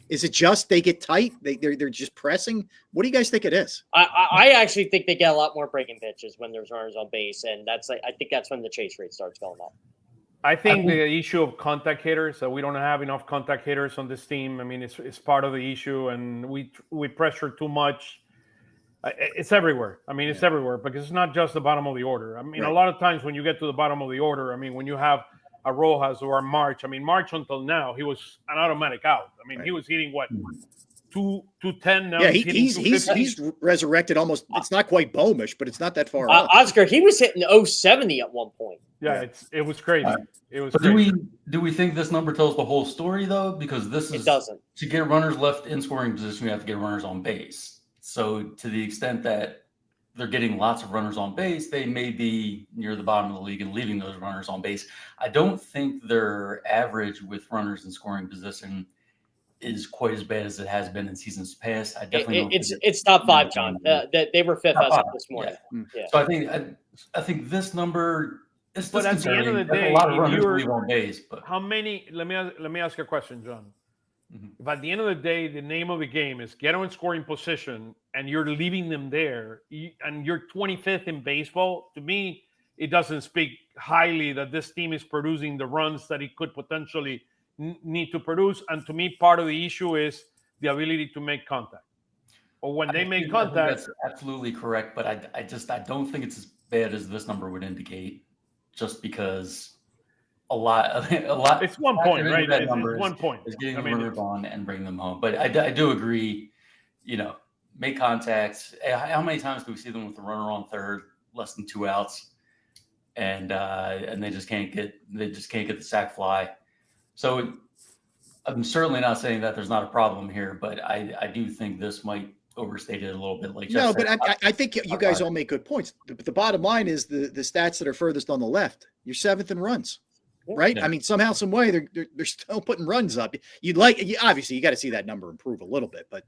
is it just they get tight? They're just pressing? What do you guys think it is? I actually think they get a lot more breaking pitches when there's runners on base, and I think that's when the chase rate starts going up. I think the issue of contact hitters, we don't have enough contact hitters on this team. I mean, it's part of the issue, and we pressure too much. It's everywhere. I mean, it's everywhere because it's not just the bottom of the order. I mean, a lot of times when you get to the bottom of the order, I mean, when you have a Rojas or a March, I mean, March until now, he was an automatic out. I mean, he was hitting what? 210 now. Yeah, he's resurrected almost. It's not quite Bomish, but it's not that far off. Oscar, he was hitting 070 at one point. Yeah, it was crazy. It was. Crazy. Do we think this number tells the whole story though? Because it doesn't. To get runners left in scoring position, we have to get runners on base. So to the extent that they're getting lots of runners on base, they may be near the bottom of the league and leaving those runners on base. I don't think their average with runners in scoring position is quite as bad as it has been in seasons past. I definitely it's top 5, John. They were 5th as of this morning. Yeah. So I think this number is. But at the end of the day, a lot of runners leave on base. But how many? Let me ask you a question, John. If at the end of the day, the name of the game is get them in scoring position, and you're leaving them there, and you're 25th in baseball, to me, it doesn't speak highly that this team is producing the runs that it could potentially need to produce. And to me, part of the issue is the ability to make contact. Or when they make contact, that's absolutely correct. But I don't think it's as bad as this number would indicate, just because a lot. It's 1 point, right? It's 1 point. Is getting the runners on and bringing them home. But I do agree. Make contacts. How many times do we see them with the runner on third, less than 2 outs, and they just can't get the sac fly. So I'm certainly not saying that there's not a problem here, but I do think this might overstate it a little bit. Like Jeff said. But I think you guys all make good points. But the bottom line is the stats that are furthest on the left. You're 7th in runs, right? Yeah. I mean, somehow, some way, they're still putting runs up. Obviously you got to see that number improve a little bit, but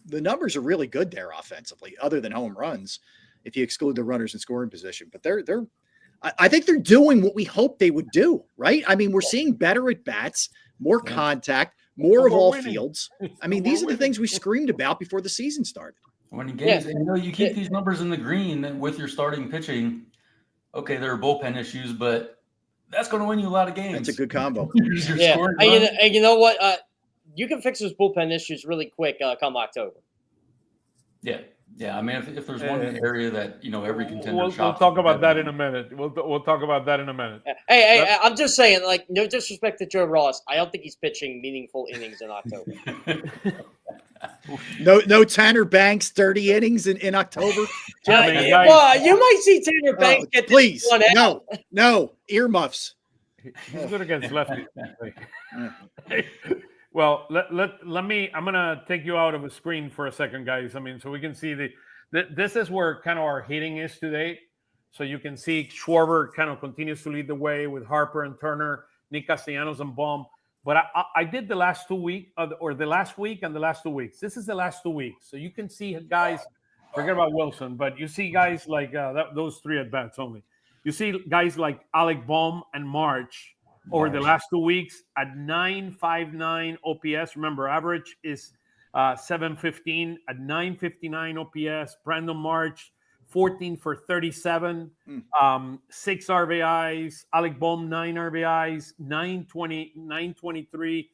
the numbers are really good there offensively, other than home runs, if you exclude the runners in scoring position. But I think they're doing what we hoped they would do, right? I mean, we're seeing better at bats, more contact, more of all fields. I mean, these are the things we screamed about before the season started. Winning games, and you keep these numbers in the green with your starting pitching. Okay, there are bullpen issues, but that's going to win you a lot of games. That's a good combo. And you know what? You can fix those bullpen issues really quick come October. Yeah. I mean, if there's one area that every contender, we'll talk about that in a minute. We'll talk about that in a minute. Hey, I'm just saying, like, no disrespect to Joe Ross, I don't think he's pitching meaningful innings in October. No Tanner Banks 30 innings in October. Well, you might see Tanner Banks get please. One out. No earmuffs. He's good against lefty. Well, let me. I'm gonna take you out of the screen for a second, guys. I mean, so we can see this is where kind of our hitting is today. So you can see Schwarber kind of continues to lead the way with Harper and Turner, Nick Castellanos and Baum. But I did the last 2 weeks, or the last week and the last 2 weeks. This is the last 2 weeks, so you can see guys. Forget about Wilson, but you see guys like those 3 at bats only. You see guys like Alec Baum and March. Over the last 2 weeks at 959 OPS. Remember, average is 715 at 959 OPS. Brandon March, 14 for 37, 6 RBIs. Alec Bohm, 9 RBIs, 923.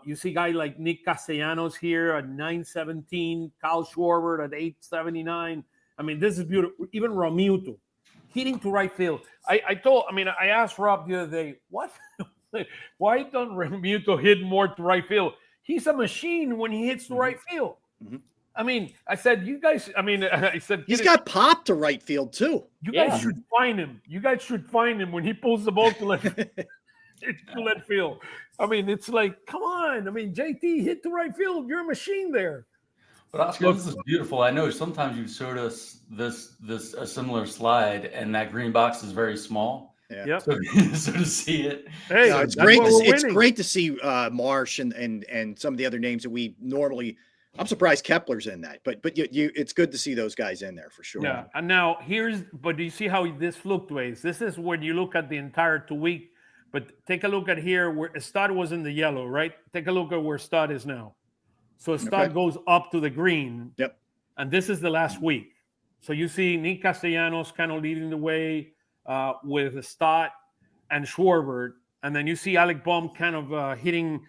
You see guy like Nick Castellanos here at 917. Kyle Schwarber at 879. I mean, this is beautiful. Even Romuto hitting to right field. I asked Rob the other day, what? Why don't Romuto hit more to right field? He's a machine when he hits to right field. Mm-hmm. I mean, I said, you guys, I said, he's got pop to right field too. You guys should find him. You guys should find him when he pulls the ball to left field. I mean, it's like, come on. I mean, JT hit to right field. You're a machine there. But Oscar, this is beautiful. I know sometimes you've showed us a similar slide, and that green box is very small. Yeah. Yep. So to see it, it's great. It's great to see Marsh and some of the other names that we normally. I'm surprised Kepler's in that, but it's good to see those guys in there for sure. Yeah. And now but do you see how this fluctuates? This is when you look at the entire 2 week. But take a look at here where Stud was in the yellow, right? Take a look at where Stud is now. So Stud goes up to the green. Yep. And this is the last week. So you see Nick Castellanos kind of leading the way with Stud and Schwarber. And then you see Alec Baum kind of hitting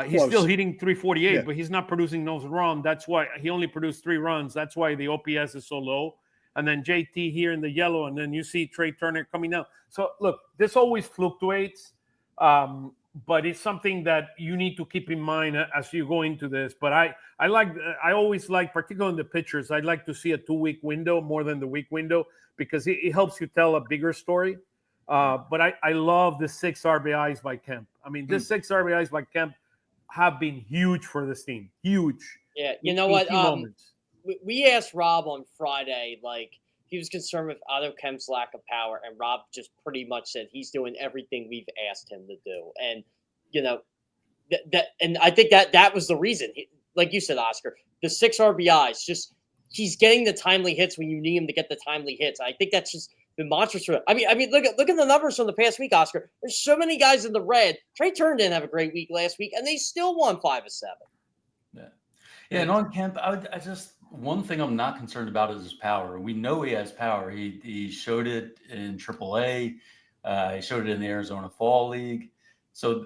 He's still hitting 348, Yeah. but he's not producing those runs. That's why he only produced 3 runs. That's why the OPS is so low. And then JT here in the yellow, and then you see Trey Turner coming down. So look, this always fluctuates, but it's something that you need to keep in mind as you go into this. But I always like, particularly in the pitchers, I'd like to see a 2-week window more than the week window because it helps you tell a bigger story. But I love the 6 RBIs by Kemp. I mean, this 6 RBIs by Kemp have been huge for this team. Huge. Yeah, you know what? We asked Rob on Friday, like, he was concerned with Otto Kemp's lack of power, and Rob just pretty much said he's doing everything we've asked him to do. And, you know, and I think that was the reason. Like you said, Oscar, the 6 RBIs, just he's getting the timely hits when you need him to get the timely hits. I think that's just been monstrous for him. I mean, look at the numbers from the past week, Oscar. There's so many guys in the red. Trey Turner didn't have a great week last week, and they still won 5 of 7. Yeah, and on Kemp, I just one thing I'm not concerned about is his power. We know he has power. He showed it in AAA. He showed it in the Arizona Fall League. So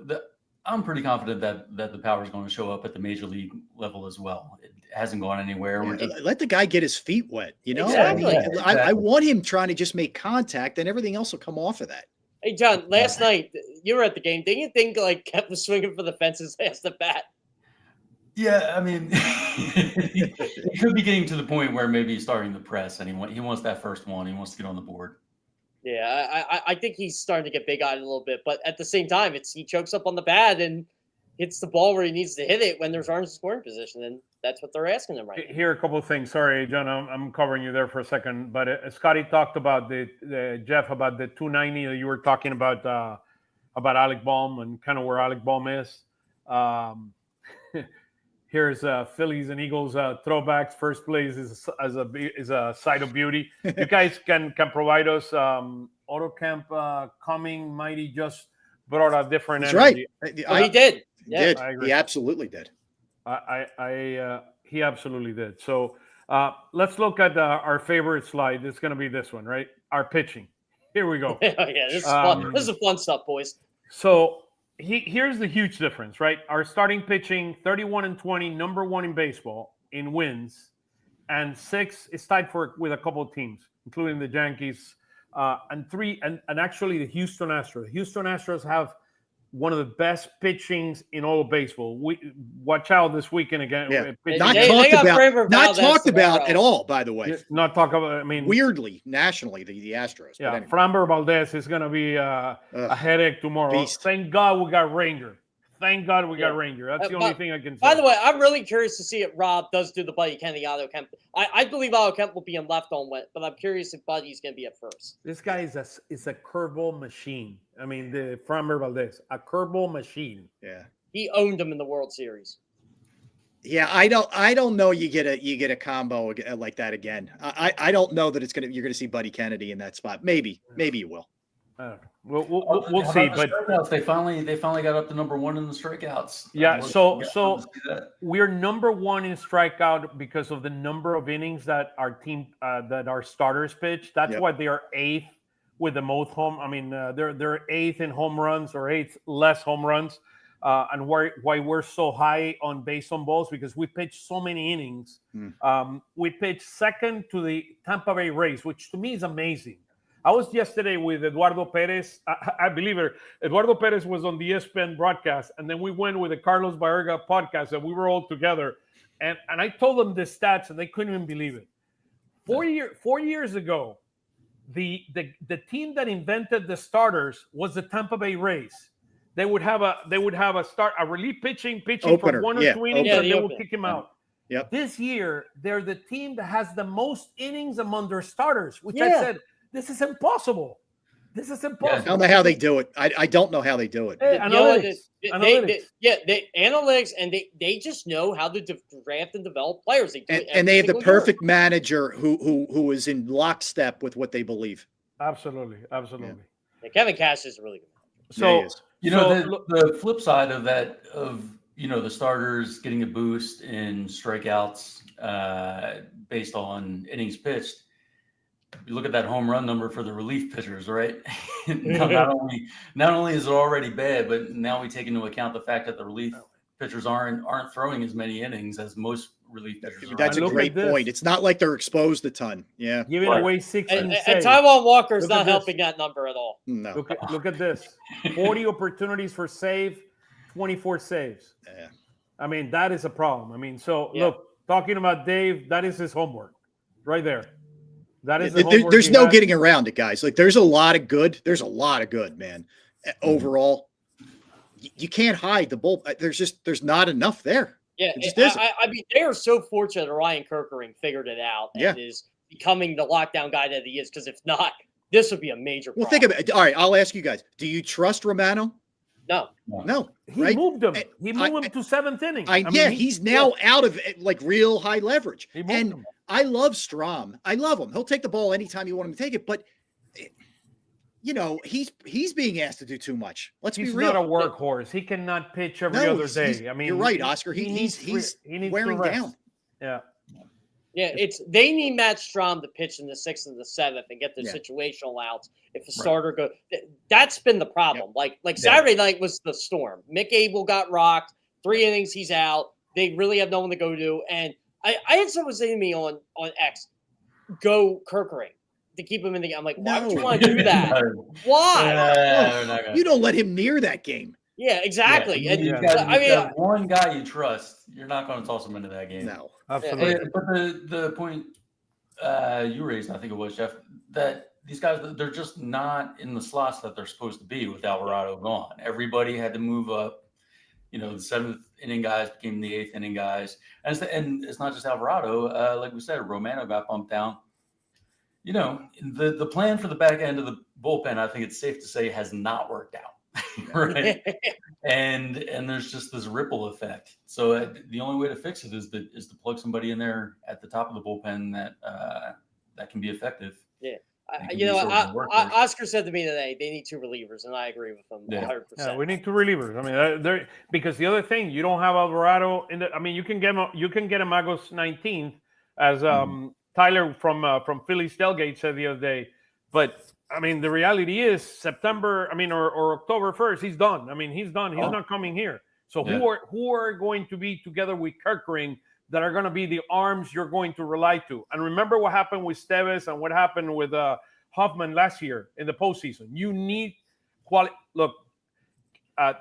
I'm pretty confident that the power is going to show up at the major league level as well. It hasn't gone anywhere. Let the guy get his feet wet. You know, Exactly. I want him trying to just make contact, and everything else will come off of that. Hey, John, last night, you were at the game. Didn't you think, like, Kemp was swinging for the fences last at bat? Yeah, I mean, he could be getting to the point where maybe he's starting to press, and he wants that first one. He wants to get on the board. Yeah, I think he's starting to get big-eyed a little bit, but at the same time, he chokes up on the bat and hits the ball where he needs to hit it when there's runners in scoring position, and that's what they're asking him right now. Here are a couple of things. Sorry, John, I'm covering you there for a second, but Scotty talked about Jeff about the 290 that you were talking about Alec Bohm and kind of where Alec Bohm is. Here's Phillies and Eagles throwbacks. First place is a sight of beauty. You guys can provide us Otto Kemp coming. Mighty just brought a different energy. Right. He did. He did. He absolutely did. He absolutely did. So let's look at our favorite slide. It's going to be this one, right? Our pitching. Here we go. Yeah, this is fun. This is fun stuff, boys. So here's the huge difference, right? Our starting pitching, 31-20, number 1 in baseball in wins, and 6 is tied with a couple of teams, including the Yankees, and 3, and actually the Houston Astros. Houston Astros have one of the best pitchings in all of baseball. Watch out this weekend again. Yeah. They Not talked about at all, by the way. Not talk about. I mean, weirdly, nationally, the Astros. Yeah, anyway. Framber Valdez is going to be a headache tomorrow. Beast. Thank God we got Ranger. Thank God we got Ranger. That's the only thing I can say. By the way, I'm really curious to see if Rob does do the Buddy Kennedy Otto Kemp. I believe Otto Kemp will be in left on wet, but I'm curious if Buddy's going to be at first. This guy is a curveball machine. I mean, the Framber Valdez, a curveball machine. Yeah, he owned him in the World Series. Yeah, I don't know. You get a combo like that again. I don't know that you're gonna see Buddy Kennedy in that spot. Maybe you will. We'll see. But they finally got up to number 1 in the strikeouts. Yeah, so we're number 1 in strikeout because of the number of innings that our team that our starters pitch. That's why they are 8th with the most home. I mean, they're 8th in home runs or 8th less home runs, and why we're so high on base on balls because we pitch so many innings. We pitched 2nd to the Tampa Bay Rays, which to me is amazing. I was yesterday with Eduardo Perez. I believe it. Eduardo Perez was on the ESPN broadcast, and then we went with the Carlos Baerga podcast, and we were all together. And I told them the stats, and they couldn't even believe it. 4 years ago, the team that invented the starters was the Tampa Bay Rays. They would have a relief pitching Opener. for 1 or 2 innings, and they would kick him out. Yep. This year, they're the team that has the most innings among their starters, which I said. This is impossible. This is impossible. I don't know how they do it. I don't know how they do it. Hey, analytics. Analytics, and they just know how to draft and develop players. And they have the perfect manager who is in lockstep with what they believe. Absolutely. Yeah, Kevin Cash is really good. So the flip side of that the starters getting a boost in strikeouts based on innings pitched. You look at that home run number for the relief pitchers, right? not only is it already bad, but now we take into account the fact that the relief pitchers aren't throwing as many innings as most relief pitchers are. That's a great point. It's not like they're exposed a ton. Yeah. Giving away 16 and saves. Taiwan Walker is not helping that number at all. No. Look at this. 40 opportunities for save, 24 saves. Yeah. I mean, that is a problem. I mean, look, talking about Dave, that is his homework right there. That is the homework. There's no getting around it, guys. Like, there's a lot of good. There's a lot of good, man. Overall, you can't hide the bull. There's not enough there. Yeah, I mean, they are so fortunate that Ryan Kerkering figured it out and is becoming the lockdown guy that he is. Because if not, this would be a major problem. Well, think about it. All right, I'll ask you guys. Do you trust Romano? No. He moved him. He moved him to seventh inning. He's now out of like real high leverage. He moved him. I love Strom. I love him. He'll take the ball anytime you want him to take it. But he's being asked to do too much. Let's be real. He's not a workhorse. He cannot pitch every other day. I mean, you're right, Oscar. He's wearing down. Yeah. Yeah, they need Matt Strom to pitch in the 6th and the 7th and get the situational outs. If a starter goes, that's been the problem. Like Saturday night was the storm. Mick Abel got rocked. 3 innings, he's out. They really have no one to go to. And I had someone say to me on X, "Go Kerkering to keep him in the game." I'm like, why would you want to do that? Why? You don't let him near that game. Yeah, exactly. Yeah, you've got one guy you trust. You're not going to toss him into that game. No, absolutely. But the point you raised, I think it was, Jeff, that these guys, they're just not in the slots that they're supposed to be with Alvarado gone. Everybody had to move up. The 7th inning guys became the 8th inning guys. And it's not just Alvarado. Like we said, Romano got bumped down. The plan for the back end of the bullpen, I think it's safe to say, has not worked out. Right. and there's just this ripple effect. So the only way to fix it is to plug somebody in there at the top of the bullpen that can be effective. Yeah. Oscar said to me today, they need 2 relievers, and I agree with him 100%. Yeah, we need 2 relievers. I mean, because the other thing, you don't have Alvarado in the. I mean, you can get him August 19th, as Tyler from Phillies tailgate said the other day. But I mean, the reality is September. I mean, or October 1st, he's done. I mean, he's done. He's not coming here. So who are going to be together with Kerkering that are going to be the arms you're going to rely to? And remember what happened with Steves and what happened with Hoffman last year in the postseason. You need quality. Look,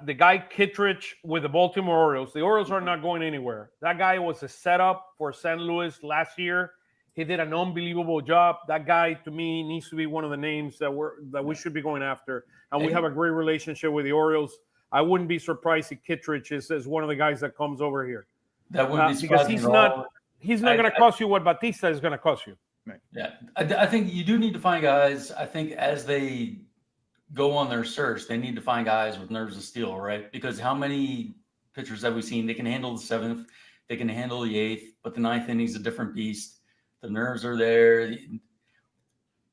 the guy Kittredge with the Baltimore Orioles. The Orioles are not going anywhere. That guy was a setup for St. Louis last year. He did an unbelievable job. That guy, to me, needs to be one of the names that we should be going after. And we have a great relationship with the Orioles. I wouldn't be surprised if Kittredge is one of the guys that comes over here. That wouldn't be because he's not going to cost you what Batista is going to cost you. Right. Yeah, I think you do need to find guys. I think as they go on their search, they need to find guys with nerves of steel, right? Because how many pitchers have we seen? They can handle the 7th, they can handle the 8th, but the 9th inning is a different beast. The nerves are there.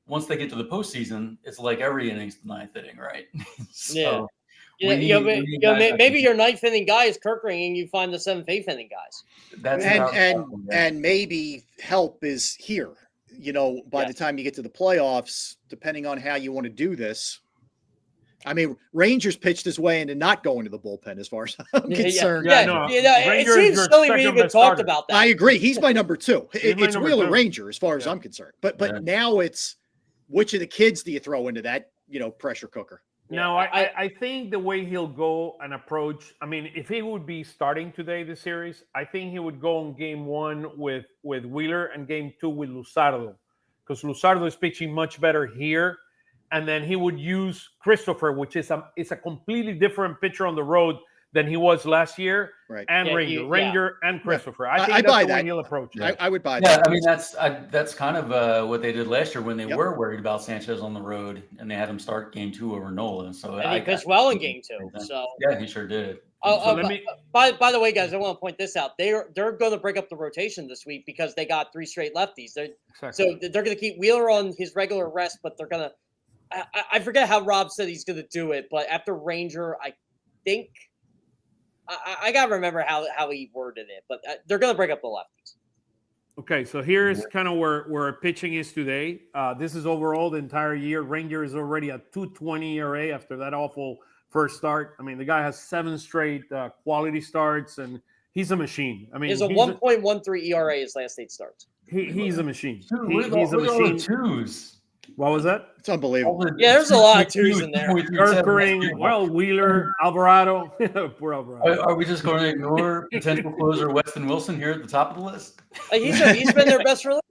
Once they get to the postseason, it's like every inning's the 9th inning, right? So maybe your 9th inning guy is Kerkering, and you find the 7th, 8th inning guys. And maybe help is here. By the time you get to the playoffs, depending on how you want to do this. I mean, Rangers pitched his way into not going to the bullpen, as far as I'm concerned. It seems silly we even talked about that. I agree. He's my number 2. It's Wheeler Ranger, as far as I'm concerned. But now it's which of the kids do you throw into that pressure cooker? No, I think the way he'll go and approach. I mean, if he would be starting today the series, I think he would go on game 1 with Wheeler and game 2 with Luzardo, because Luzardo is pitching much better here. And then he would use Christopher, which is a completely different pitcher on the road than he was last year. Right. And Ranger and Christopher. I think I that's buy the that. way he'll approach it. I would buy that. Yeah, I mean that's kind of what they did last year when they were worried about Sanchez on the road and they had him start game 2 over Nola. So and he pitched well in game 2. So yeah, he sure did. By the way, guys, I want to point this out. They're going to break up the rotation this week because they got 3 straight lefties. So they're going to keep Wheeler on his regular rest, but they're going to. I forget how Rob said he's going to do it, but after Ranger, I think I got to remember how he worded it, but they're going to break up the lefties. Okay, so here's kind of where pitching is today. This is overall the entire year. Ranger is already at 2.20 ERA after that awful first start. I mean, the guy has 7 straight quality starts, and he's a machine. I mean, He's a 1.13 ERA his last 8 starts. He's a machine. He's a machine. Twos. What was that? It's unbelievable. Yeah, there's a lot of twos in there. Kerkering, well, Wheeler, Alvarado. Poor Alvarado. Are we just going to ignore potential closer Weston Wilson here at the top of the list? He's been their best reliever.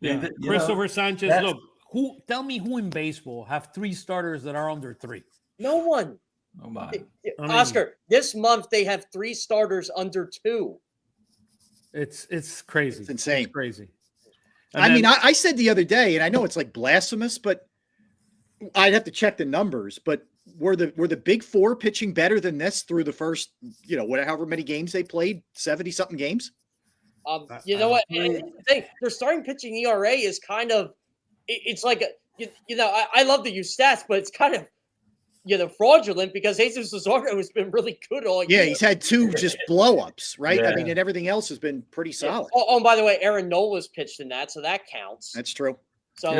Yeah. Christopher Sanchez. Look, tell me who in baseball have 3 starters that are under 3? No one. Oh my. Oscar, this month they have 3 starters under 2. It's crazy. It's insane. It's crazy. I said the other day, and I know it's like blasphemous, but I'd have to check the numbers. But were the big 4 pitching better than this through the first, however many games they played, 70-something games? You know what? Their starting pitching ERA is kind of, it's like, I love to use stats, but it's kind of, fraudulent because Jesus Luzardo has been really good all year. Yeah, he's had 2 just blow-ups, right? Yeah. I mean, and everything else has been pretty solid. Yeah. Oh, and by the way, Aaron Nola's pitched in that, so that counts. That's true. So,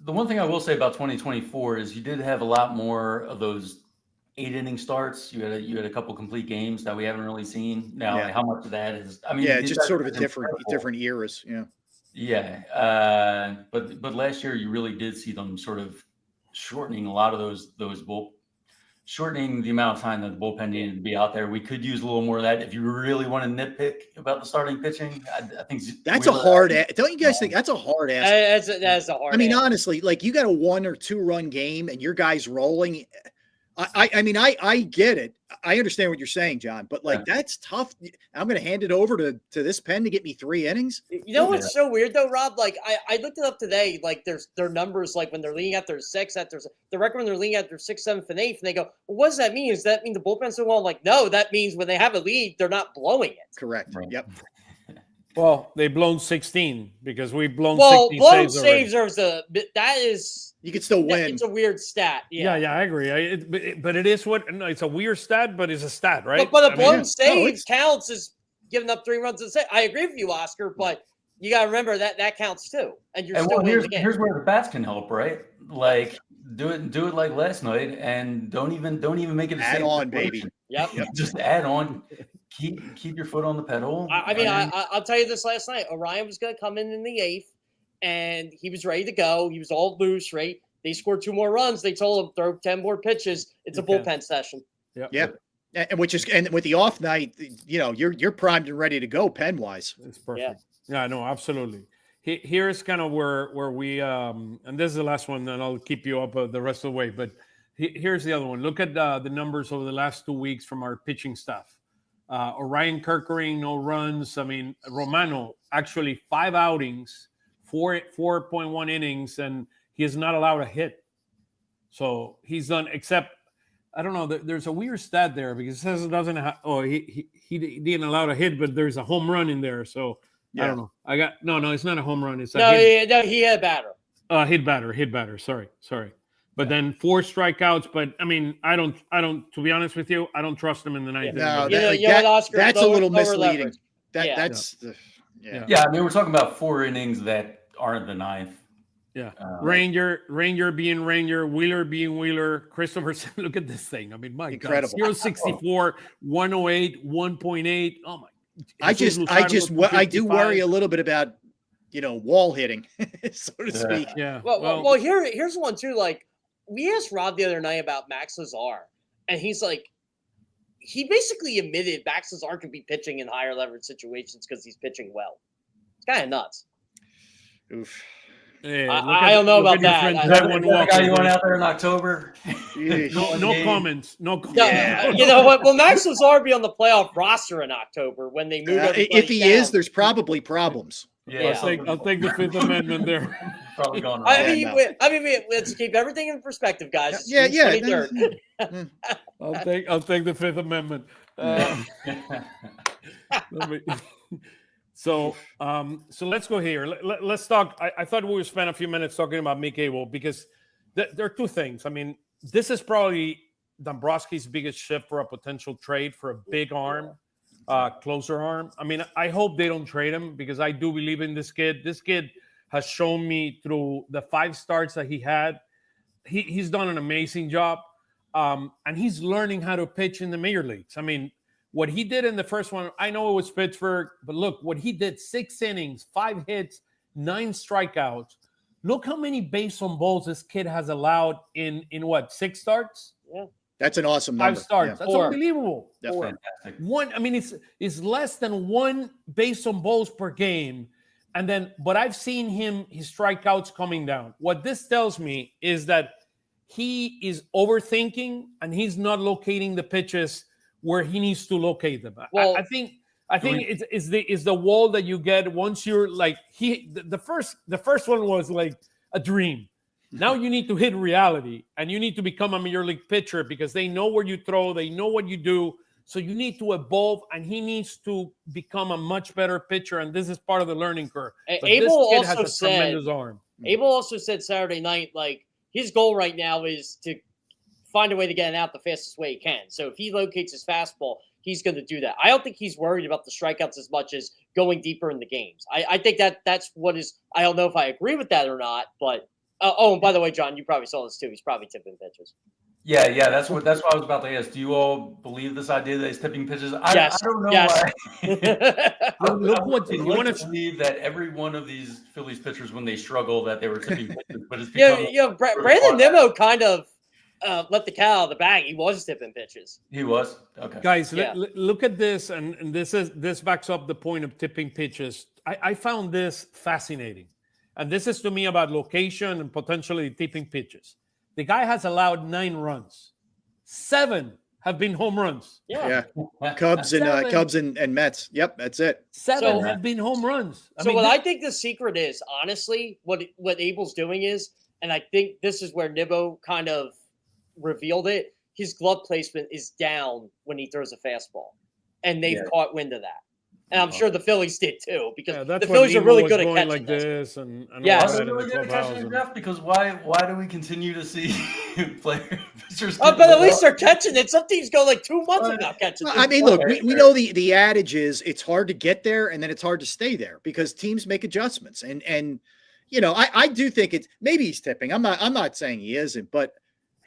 the one thing I will say about 2024 is you did have a lot more of those 8-inning starts. You had a couple complete games that we haven't really seen. Now, how much of that is? I mean, just sort of a different eras. Yeah. Yeah, but last year you really did see them sort of shortening a lot of those shortening the amount of time that the bullpen needed to be out there. We could use a little more of that if you really want to nitpick about the starting pitching. I think that's a hard. Don't you guys think that's a hard ass? That's a hard. I mean, honestly, like you got a 1 or 2 run game and your guys rolling. I get it. I understand what you're saying, John, but that's tough. I'm going to hand it over to this pen to get me 3 innings. You know what's so weird though, Rob? Like I looked it up today. Like their numbers, like when they're leading at their 6, at the record when they're leading at their 6, 7th, and 8th, and they go, well, what does that mean? Does that mean the bullpen's doing well? I'm like, no, that means when they have a lead, they're not blowing it. Correct. Right. Yep. Well, they've blown 16 because we've blown 16 blown saves that is. You could still win. It's a weird stat. Yeah, I agree. But it is it's a weird stat, but it's a stat, right? But a blown save counts as giving up 3 runs and save. I agree with you, Oscar, but you got to remember that counts too. And you're still winning the game. Here's where the bats can help, right? Like do it like last night, and don't even make it a add on, baby. Yep. Just add on. Keep your foot on the pedal. I'll tell you this last night. Orion was going to come in the 8th, and he was ready to go. He was all loose, right? They scored 2 more runs. They told him throw 10 more pitches. It's a bullpen session. Yep. And with the off night, you're primed and ready to go pen wise. It's perfect. Yeah, no, absolutely. Here's kind of where we and this is the last one, and I'll keep you up the rest of the way. But here's the other one. Look at the numbers over the last 2 weeks from our pitching staff. Orion Kerkering, no runs. I mean, Romano actually 5 outings, 4.1 innings, and he has not allowed a hit. So he's done, except I don't know. There's a weird stat there because it says it doesn't have. Oh, he didn't allow a hit, but there's a home run in there. So I don't know. No. It's not a home run. It's a hit. He had a batter. Hit batter. Sorry. But then 4 strikeouts. But I mean, I don't. To be honest with you, I don't trust him in the ninth. No, that's a little misleading. That's. I mean, we're talking about 4 innings that aren't the 9th. Yeah, Ranger being Ranger, Wheeler being Wheeler, Christopher. Look at this thing. I mean, my incredible. God, 0.64, 108, 1.8. Oh my! I do worry a little bit about wall hitting, so to speak. Yeah. Well, here's one too. Like we asked Rob the other night about Max Lazar, and he's like, he basically admitted Max Lazar could be pitching in higher leverage situations because he's pitching well. It's kind of nuts. Oof. Hey, I don't know about that. That guy you went out there in October. No comments. No comments. Yeah. You know what? Will Max Lazar be on the playoff roster in October when they move? If he is, there's probably problems. Yeah, I'll take the 5th Amendment there. Probably gone wrong. I mean, let's keep everything in perspective, guys. Yeah. I'll take the 5th Amendment. So let's go here. Let's talk. I thought we would spend a few minutes talking about Mick Abel because there are 2 things. I mean, this is probably Dombrowski's biggest shift for a potential trade for a big arm, closer arm. I mean, I hope they don't trade him because I do believe in this kid. This kid has shown me through the 5 starts that he had. He's done an amazing job. and he's learning how to pitch in the major leagues. I mean, what he did in the first one, I know it was Pittsburgh, but look, what he did, 6 innings, 5 hits, 9 strikeouts. Look how many base on balls this kid has allowed in what, 6 starts? Yeah. That's an awesome number. 5 starts. Yeah. That's 4. unbelievable. That's fantastic. One, I mean, it's less than 1 base on balls per game. And then, but I've seen his strikeouts coming down. What this tells me is that he is overthinking and he's not locating the pitches where he needs to locate them. Well, I think it's the wall that you get once you're like the first one was like a dream. Now you need to hit reality and you need to become a major league pitcher because they know where you throw, they know what you do. So you need to evolve, and he needs to become a much better pitcher. And this is part of the learning curve. But Abel this kid also has a tremendous arm. Abel also said Saturday night, like, his goal right now is to find a way to get it out the fastest way he can. So if he locates his fastball, he's going to do that. I don't think he's worried about the strikeouts as much as going deeper in the games. I think that's what is. I don't know if I agree with that or not, but and by the way, John, you probably saw this too. He's probably tipping pitches. Yeah, that's what I was about to ask. Do you all believe this idea that he's tipping pitches? Yes. I don't know Yes. why. Look what you you want want to to. believe that every one of these Phillies pitchers, when they struggle, that they were tipping pitches, but it's Brandon Nimmo kind of let the cat out of the bag. He was tipping pitches. He was okay. Guys, Yeah. look at this, and this backs up the point of tipping pitches. I found this fascinating, and this is to me about location and potentially tipping pitches. The guy has allowed 9 runs. 7 have been home runs. Yeah. Cubs and Mets. Yep, that's it. 7 have been home runs. I think the secret is, honestly, what Abel's doing is, and I think this is where Nibbo kind of revealed it, his glove placement is down when he throws a fastball. And they've caught wind of that. And I'm sure the Phillies did too, because the Phillies are really good at catching like this. And yeah, all that in really the good at catching clubhouse. Jeff, because why do we continue to see pitchers? but at least they're catching it. Some teams go like 2 months without catching it. I mean, look, we know the adage is it's hard to get there and then it's hard to stay there because teams make adjustments. And you know, I do think it's maybe he's tipping. I'm not saying he isn't, but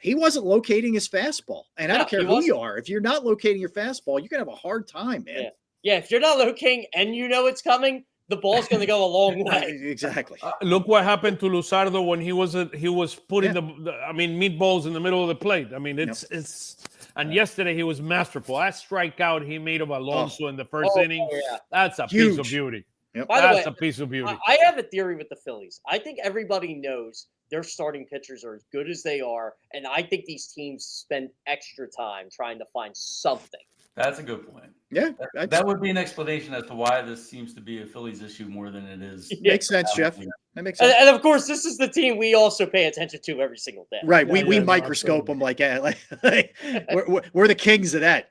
he wasn't locating his fastball. And I don't care who you are. If you're not locating your fastball, you're gonna have a hard time, man. Yeah, if you're not locating and you know it's coming, the ball's going to go a long way. Exactly. Look what happened to Luzardo when he was putting the meatballs in the middle of the plate. I mean, and yesterday he was masterful. That strikeout he made of Alonso in the first inning, that's a piece of beauty. Yep. That's a piece of beauty. I have a theory with the Phillies. I think everybody knows their starting pitchers are as good as they are, and I think these teams spend extra time trying to find something. That's a good point. Yeah. That would be an explanation as to why this seems to be a Phillies issue more than it is. Makes sense, Jeff. That makes sense. And of course, this is the team we also pay attention to every single day. Right. We microscope them like we're the kings of that.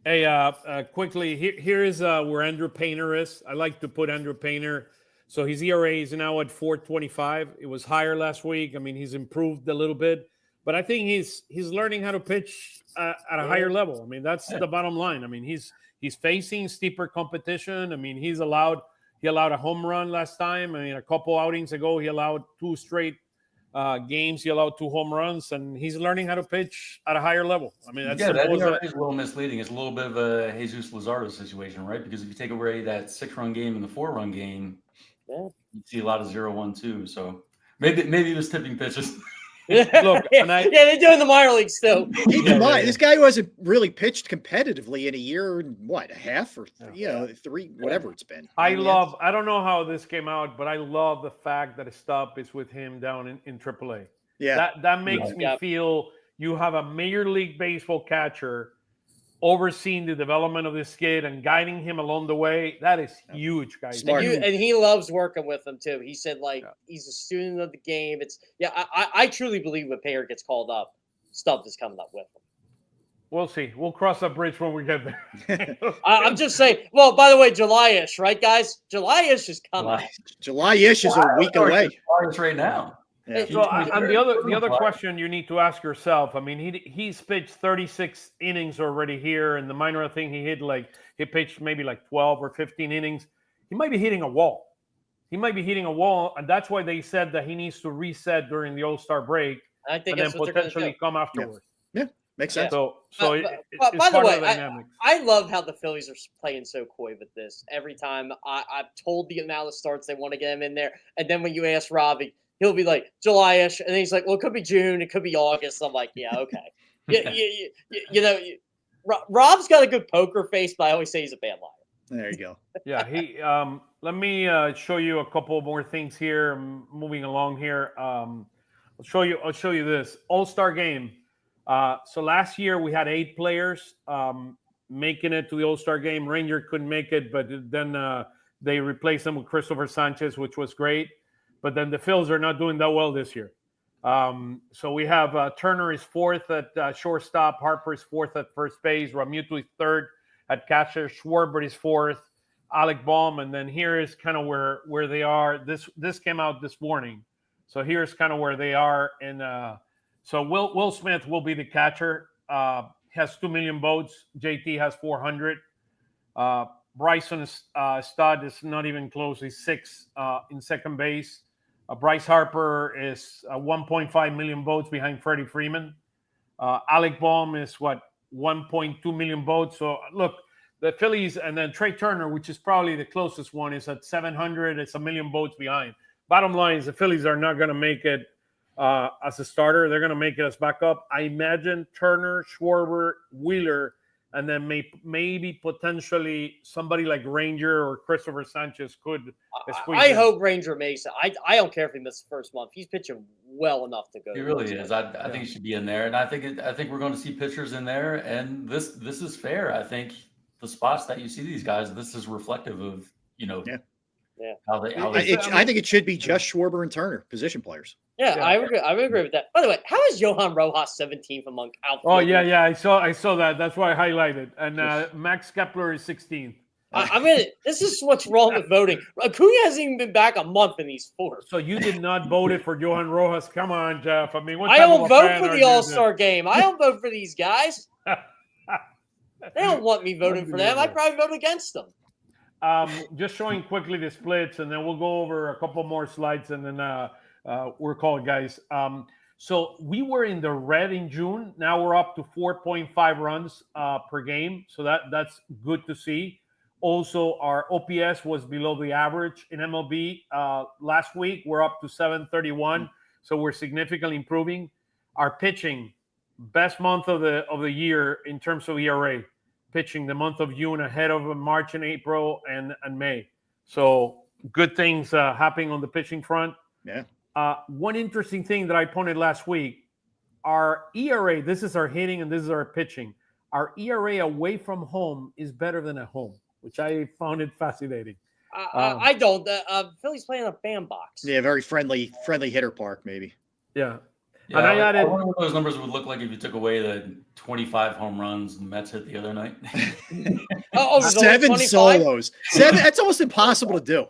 Hey, quickly, here is where Andrew Painter is. I like to put Andrew Painter. So his ERA is now at 4.25. It was higher last week. I mean, he's improved a little bit. But I think he's learning how to pitch at a higher level. I mean, that's the bottom line. I mean, he's facing steeper competition. I mean, he allowed a home run last time. I mean, a couple outings ago, he allowed 2 straight games. He allowed 2 home runs, and he's learning how to pitch at a higher level. I mean, that's that is a little misleading. It's a little bit of a Jesus Luzardo situation, right? Because if you take away that 6-run game and the 4-run game, you see a lot of 0-1-2. So maybe he was tipping pitches. Look, they do in the minor leagues too. Keep in mind, this guy who hasn't really pitched competitively in a year and a half or 3, whatever it's been. I don't know how this came out, but I love the fact that a stop is with him down in AAA. Yeah, that makes me feel you have a Major League Baseball catcher overseeing the development of this kid and guiding him along the way. That is huge, guys. And he loves working with him too. He said he's a student of the game. I truly believe when Payer gets called up, Stubbs is coming up with him. We'll see. We'll cross that bridge when we get there. I'm just saying. Well, by the way, July-ish, right, guys? July-ish is coming. July-ish is a week away. It's right now. Yeah. So, and the other question you need to ask yourself. I mean, he's pitched 36 innings already here, and the minor, I think he pitched maybe like 12 or 15 innings. He might be hitting a wall. And that's why they said that he needs to reset during the All-Star break. I think and then that's what they're going to potentially do. come afterwards. Yeah, makes sense. So By it's the part way, of the dynamics. I love how the Phillies are playing so coy with this. Every time I've told the amount of starts they want to get him in there, and then when you ask Robbie, he'll be like July-ish, and then he's like, "Well, it could be June, it could be August." I'm like, "Yeah, okay." Rob's got a good poker face, but I always say he's a bad liar. There you go. Yeah, let me show you a couple more things here. I'm moving along here. I'll show you this All-Star game. So last year we had 8 players making it to the All-Star game. Ranger couldn't make it, but then they replaced them with Christopher Sanchez, which was great. But then the Phils are not doing that well this year. So we have Turner is 4th at shortstop, Harper is 4th at first base, Realmuto is 3rd at catcher, Schwarber is 4th, Alec Bohm, and then here is kind of where they are. This came out this morning, so here's kind of where they are. And so Will Smith will be the catcher. Has 2 million votes. JT has 400. Bryson Stott is not even close. He's 6th in second base. Bryce Harper is 1.5 million votes behind Freddie Freeman. Alec Bohm is 1.2 million votes. So look, the Phillies, and then Trey Turner, which is probably the closest one, is at 700. It's 1 million votes behind. Bottom line is the Phillies are not going to make it as a starter. They're going to make it as backup. I imagine Turner, Schwarber, Wheeler, and then maybe potentially somebody like Ranger or Christopher Sanchez could. I hope Ranger makes it. I don't care if he misses the first month. He's pitching well enough to go. He really is. I think he should be in there, and I think we're going to see pitchers in there, and this is fair. I think the spots that you see these guys, this is reflective of how they. I think it should be just Schwarber and Turner, position players. Yeah, I would agree with that. By the way, how is Johan Rojas 17th among outfielders? Oh yeah, I saw that. That's why I highlighted. And Max Kepler is 16th. I mean, this is what's wrong with voting. Acuna hasn't even been back a month, and he's 4th. So you did not vote it for Johan Rojas? Come on, Jeff. I mean, I don't vote for the All-Star game. I don't vote for these guys. They don't want me voting for them. I probably vote against them. Just showing quickly the splits, and then we'll go over a couple more slides, and then we're called, guys. So we were in the red in June. Now we're up to 4.5 runs per game. So that's good to see. Also, our OPS was below the average in MLB last week. We're up to 731. So we're significantly improving. Our pitching, best month of the year in terms of ERA. Pitching the month of June ahead of March and April and May. So good things happening on the pitching front. Yeah. One interesting thing that I pointed last week, our ERA, this is our hitting and this is our pitching. Our ERA away from home is better than at home, which I found it fascinating. I don't. Philly's playing a bandbox. Yeah, very friendly hitter park, maybe. Yeah. Yeah, And I added, wonder what those numbers would look like if you took away the 25 home runs the Mets hit the other night. 7 solos. 7. That's almost impossible to do.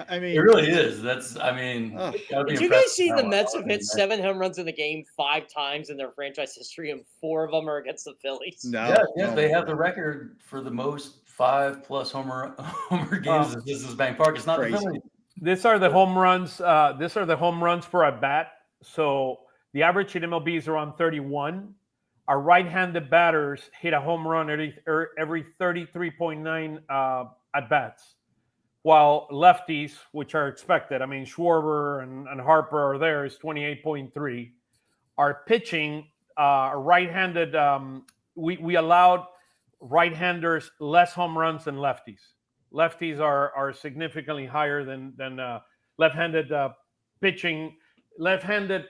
I mean, it really is. Did you guys see the Mets have hit 7 home runs in the game 5 times in their franchise history, and 4 of them are against the Phillies? No. Yeah, they have the record for the most 5+ homer games at Business Bank Park. It's not crazy. the Phillies. these are the home runs. These are the home runs per at bat. So the average in MLB is around 31. Our right-handed batters hit a home run every 33.9 at bats, while lefties, which are expected, I mean Schwarber and Harper are there, is 28.3. Our pitching, right-handed, we allowed right-handers less home runs than lefties. Lefties are significantly higher than left-handed pitching. Left-handed.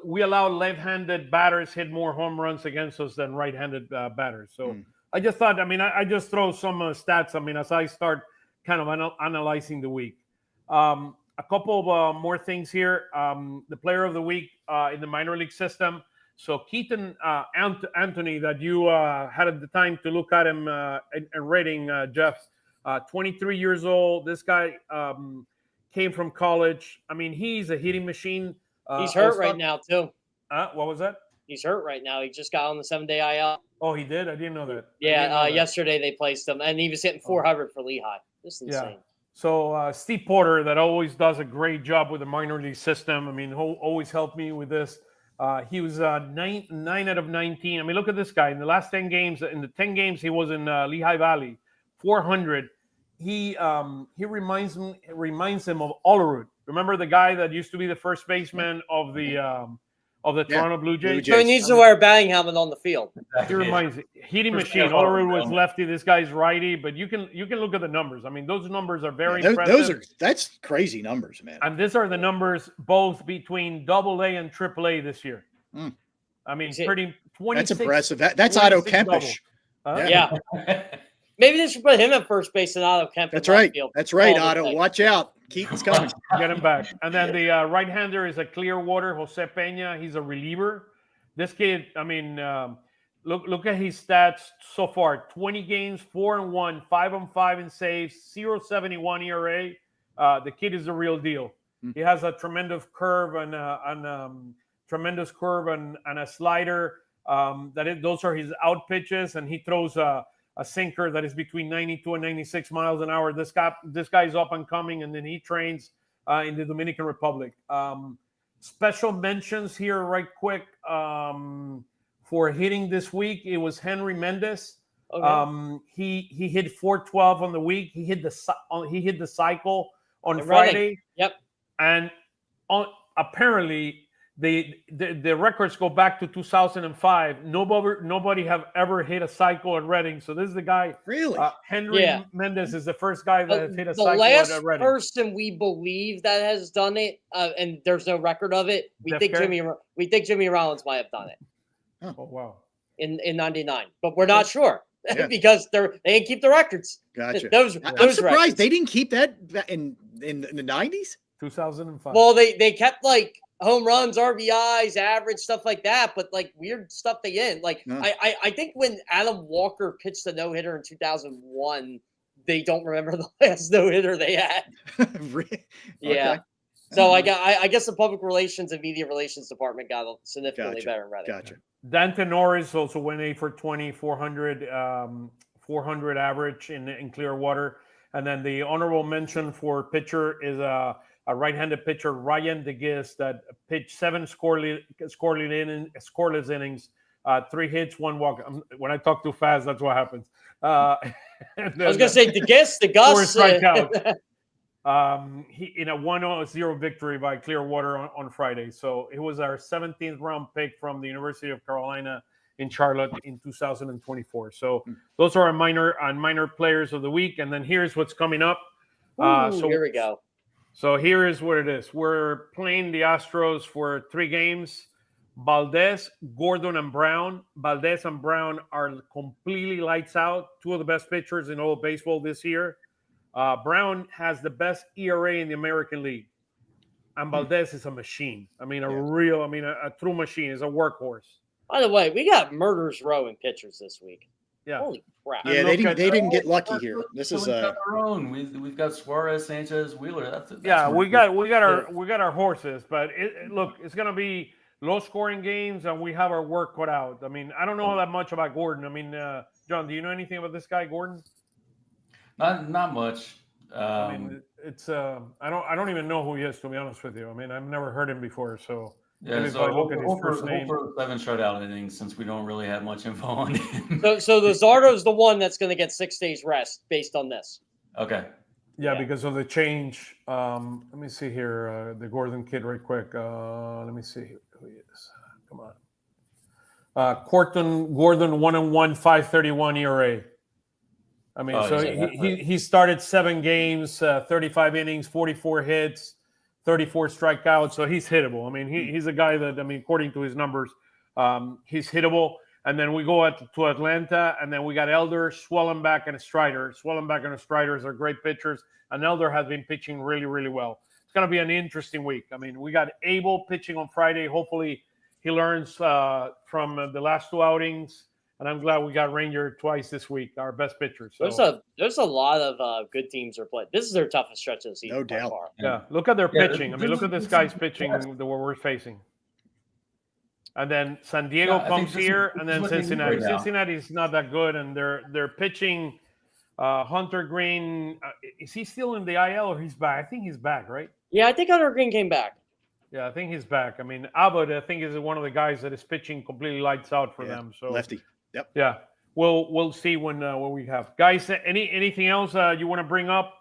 We allow left-handed batters hit more home runs against us than right-handed batters. So I just thought, I just throw some stats, as I start kind of analyzing the week. A couple of more things here. The player of the week in the minor league system. So Keaton Anthony, that you had at the time to look at him and rating, Jeff, 23 years old. This guy came from college. He's a hitting machine. He's hurt right now, too. What was that? He's hurt right now. He just got on the 7-day IL. Oh, he did? I didn't know that. Yeah, yesterday they placed him, and he was hitting 400 for Lehigh. This is insane. Yeah. So Steve Porter, that always does a great job with the minor league system. He'll always help me with this. He was 9 out of 19. I mean, look at this guy. In the last 10 games, in the 10 games he was in Lehigh Valley, 400. He reminds him of Olerud. Remember the guy that used to be the first baseman of the Toronto Blue Jays? So he needs to wear a batting helmet on the field. He reminds me. Heating machine. Olerud was lefty. This guy's righty. But you can look at the numbers. I mean, those numbers are very impressive. That's crazy numbers, man. And these are the numbers both between AA and AAA this year. I mean, pretty 26. That's impressive. That's Otto Kempish. Yeah. Maybe they should put him at first base and Otto Kemp. That's right. That's right, Otto. Watch out. Keaton's coming. Get him back. And then the right-hander is a Clearwater, Jose Peña. He's a reliever. This kid, I mean, look at his stats so far. 20 games, 4-1, 5-5 in saves, 0.71 ERA. The kid is a real deal. He has a tremendous curve and a slider. Those are his out pitches, and he throws a sinker that is between 92 and 96 miles an hour. This guy is up and coming, and then he trains in the Dominican Republic. Special mentions here, right quick, for hitting this week. It was Henry Mendez. Okay. He hit 412 on the week. He hit the cycle on Friday. Yep. And apparently the records go back to 2005. Nobody have ever hit a cycle at Reading. So this is the guy. Really? Henry Mendez is the first guy that has hit a cycle at Reading. The last person we believe that has done it, and there's no record of it. We think Jimmy Rollins might have done it. Oh wow! In '99, but we're not sure because they didn't keep the records. Gotcha. I'm surprised records. They didn't keep that in the '90s. 2005. Well, they kept like home runs, RBIs, average, stuff like that, but like weird stuff they didn't. Like I think when Adam Walker pitched the no-hitter in 2001, they don't remember the last no-hitter they had. Yeah. Okay. So I guess the public relations and media relations department got significantly better in Reading. Gotcha. Dante Norris also went 8 for 20, 400 average in Clearwater. And then the honorable mention for pitcher is a right-handed pitcher, Ryan DeGis, that pitched 7 scoreless innings, 3 hits, 1 walk. When I talk too fast, that's what happens. I was going to say DeGis, the Gus. 4 strikeouts. He in a 1-0 victory by Clearwater on Friday. So it was our 17th round pick from the University of Carolina in Charlotte in 2024. So those are our minor players of the week. And then here's what's coming up. So here we go. So here is what it is. We're playing the Astros for 3 games. Valdez, Gordon, and Brown. Valdez and Brown are completely lights out. 2 of the best pitchers in all of baseball this year. Brown has the best ERA in the American League. And Valdez is a machine. I mean, a true machine. Is a workhorse. By the way, we got murderers row in pitchers this week. Yeah. Holy crap. Yeah, they didn't get lucky here. This is we've got our own. We've got Suarez, Sanchez, Wheeler. That's we got our horses, but it's gonna be low scoring games, and we have our work cut out. I mean, I don't know that much about Gordon. I mean, John, do you know anything about this guy, Gordon? Not much. I mean, it's I don't even know who he is, to be honest with you. I mean, I've never heard him before, so. Yeah, so look at his first name. 7 shutout innings, since we don't really have much info on him. So Luzardo's the one that's going to get 6 days rest based on this. Okay. Yeah, because of the change. Let me see here. The Gordon kid, right quick. Let me see who he is. Come on. Gordon 1-1, 5.31 ERA. I mean, he started 7 games, 35 innings, 44 hits. 34 strikeouts, so he's hittable. I mean, he's a guy that, according to his numbers, he's hittable. And then we go to Atlanta, and then we got Elder, Swellenbach, and Strider. Swellenbach and Striders are great pitchers, and Elder has been pitching really, really well. It's going to be an interesting week. I mean, we got Abel pitching on Friday. Hopefully he learns from the last 2 outings. And I'm glad we got Ranger twice this week, our best pitcher. So. There's a lot of good teams are playing. This is their toughest stretch of the season. No doubt. Far. Yeah, look at their pitching. I mean, look at this guy's pitching that we're facing. And then San Diego comes here, and then Cincinnati. Right, Cincinnati's not that good, and they're pitching Hunter Green. Is he still in the IL or he's back? I think he's back, right? Yeah, I think Hunter Green came back. Yeah, I think he's back. I mean, Abel, I think, is one of the guys that is pitching completely lights out for them. So lefty. Yep. Yeah, we'll see when we have guys. Anything else you want to bring up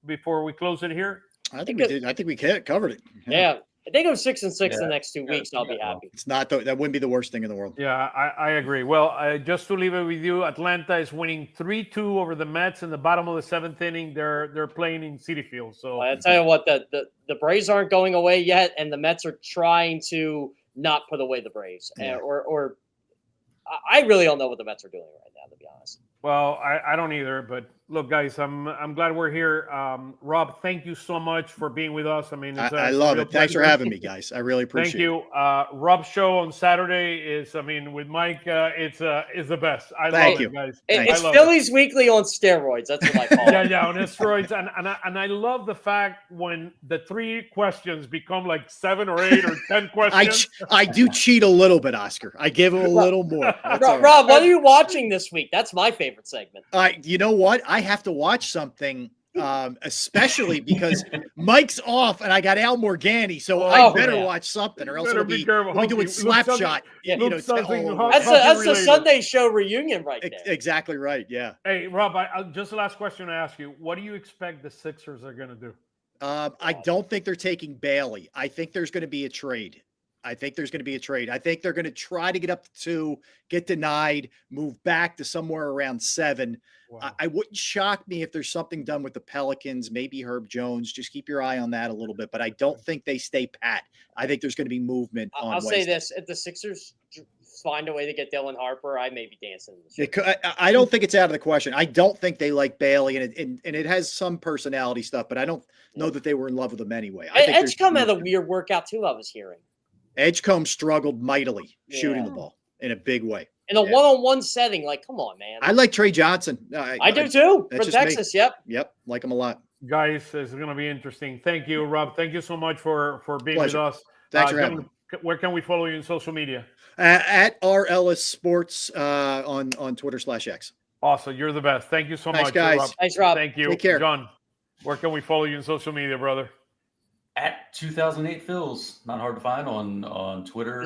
before we close it here? I think we did. I think we covered it. Yeah. If they go 6-6 the next 2 weeks, I'll be happy. It's not that wouldn't be the worst thing in the world. Yeah, I agree. Well, just to leave it with you, Atlanta is winning 3-2 over the Mets in the bottom of the 7th inning. They're playing in Citi Field. So I tell you what, the Braves aren't going away yet, and the Mets are trying to not put away the Braves. Yeah. Or I really don't know what the Mets are doing right now, to be honest. Well, I don't either, but look, guys, I'm glad we're here. Rob, thank you so much for being with us. I mean, I love it. Thanks for having me, guys. I really appreciate it. Thank you. Rob's show on Saturday is, I mean, with Mike, it's the best. I love it, guys. It's Phillies Weekly on steroids. That's what I call it. Yeah, on steroids. And I love the fact when the 3 questions become like 7 or 8 or 10 questions. I do cheat a little bit, Oscar. I give him a little more. Rob, what are you watching this week? That's my favorite segment. You know what? I have to watch something, especially because Mike's off and I got Al Morgani, so I better watch something, or else it'll be we doing Slapshot. That's the Sunday show reunion right there. Exactly right. Yeah. Hey, Rob, just the last question to ask you: what do you expect the Sixers are going to do? I don't think they're taking Bailey. I think there's going to be a trade. I think they're going to try to get up to 2, get denied, move back to somewhere around 7. Wow. I wouldn't shock me if there's something done with the Pelicans, maybe Herb Jones. Just keep your eye on that a little bit. But I don't think they stay pat. I think there's going to be movement on Wednesday. Say this. If the Sixers find a way to get Dylan Harper, I may be dancing. I don't think it's out of the question. I don't think they like Bailey, and it has some personality stuff, but I don't know that they were in love with him anyway. Edgecombe had a weird workout, too, I was hearing. Edgecombe struggled mightily shooting the ball in a big way. In a one-on-one setting, like, come on, man. I like Trey Johnson. I do too. For Texas, Yep, like him a lot. Guys, it's going to be interesting. Thank you, Rob. Thank you so much for being with us. Thanks for having me. Where can we follow you in social media? At Ellis Sports on Twitter/X. Awesome. You're the best. Thank you so much, guys. Rob. Thanks, Rob. Thank you. Take care. John, where can we follow you in social media, brother? At 2008 Phils, not hard to find on Twitter,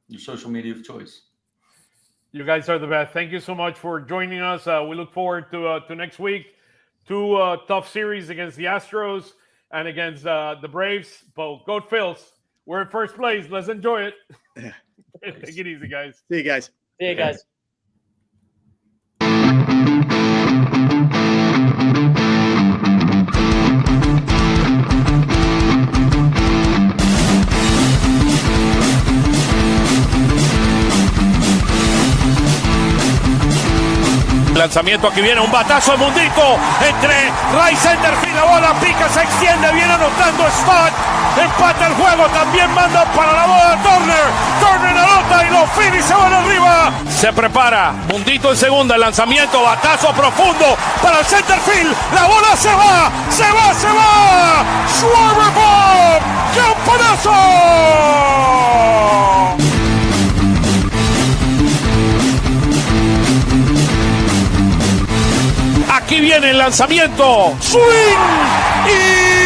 your social media of choice. You guys are the best. Thank you so much for joining us. We look forward to next week. 2 tough series against the Astros and against the Braves. But go Phils. We're in first place. Let's enjoy it. Take it easy, guys. See you guys. See you guys. Lanzamiento, aquí viene un batazo de Mundito entre right center field, la bola pica, se extiende, viene anotando Stott, empata el juego, también manda para la bola Turner anota y los Phillies se van arriba. Se prepara, Mundito en segunda, el lanzamiento, batazo profundo para el center field, la bola se va, Schwarber bomb, ¡campanazo! Aquí viene el lanzamiento. Swing y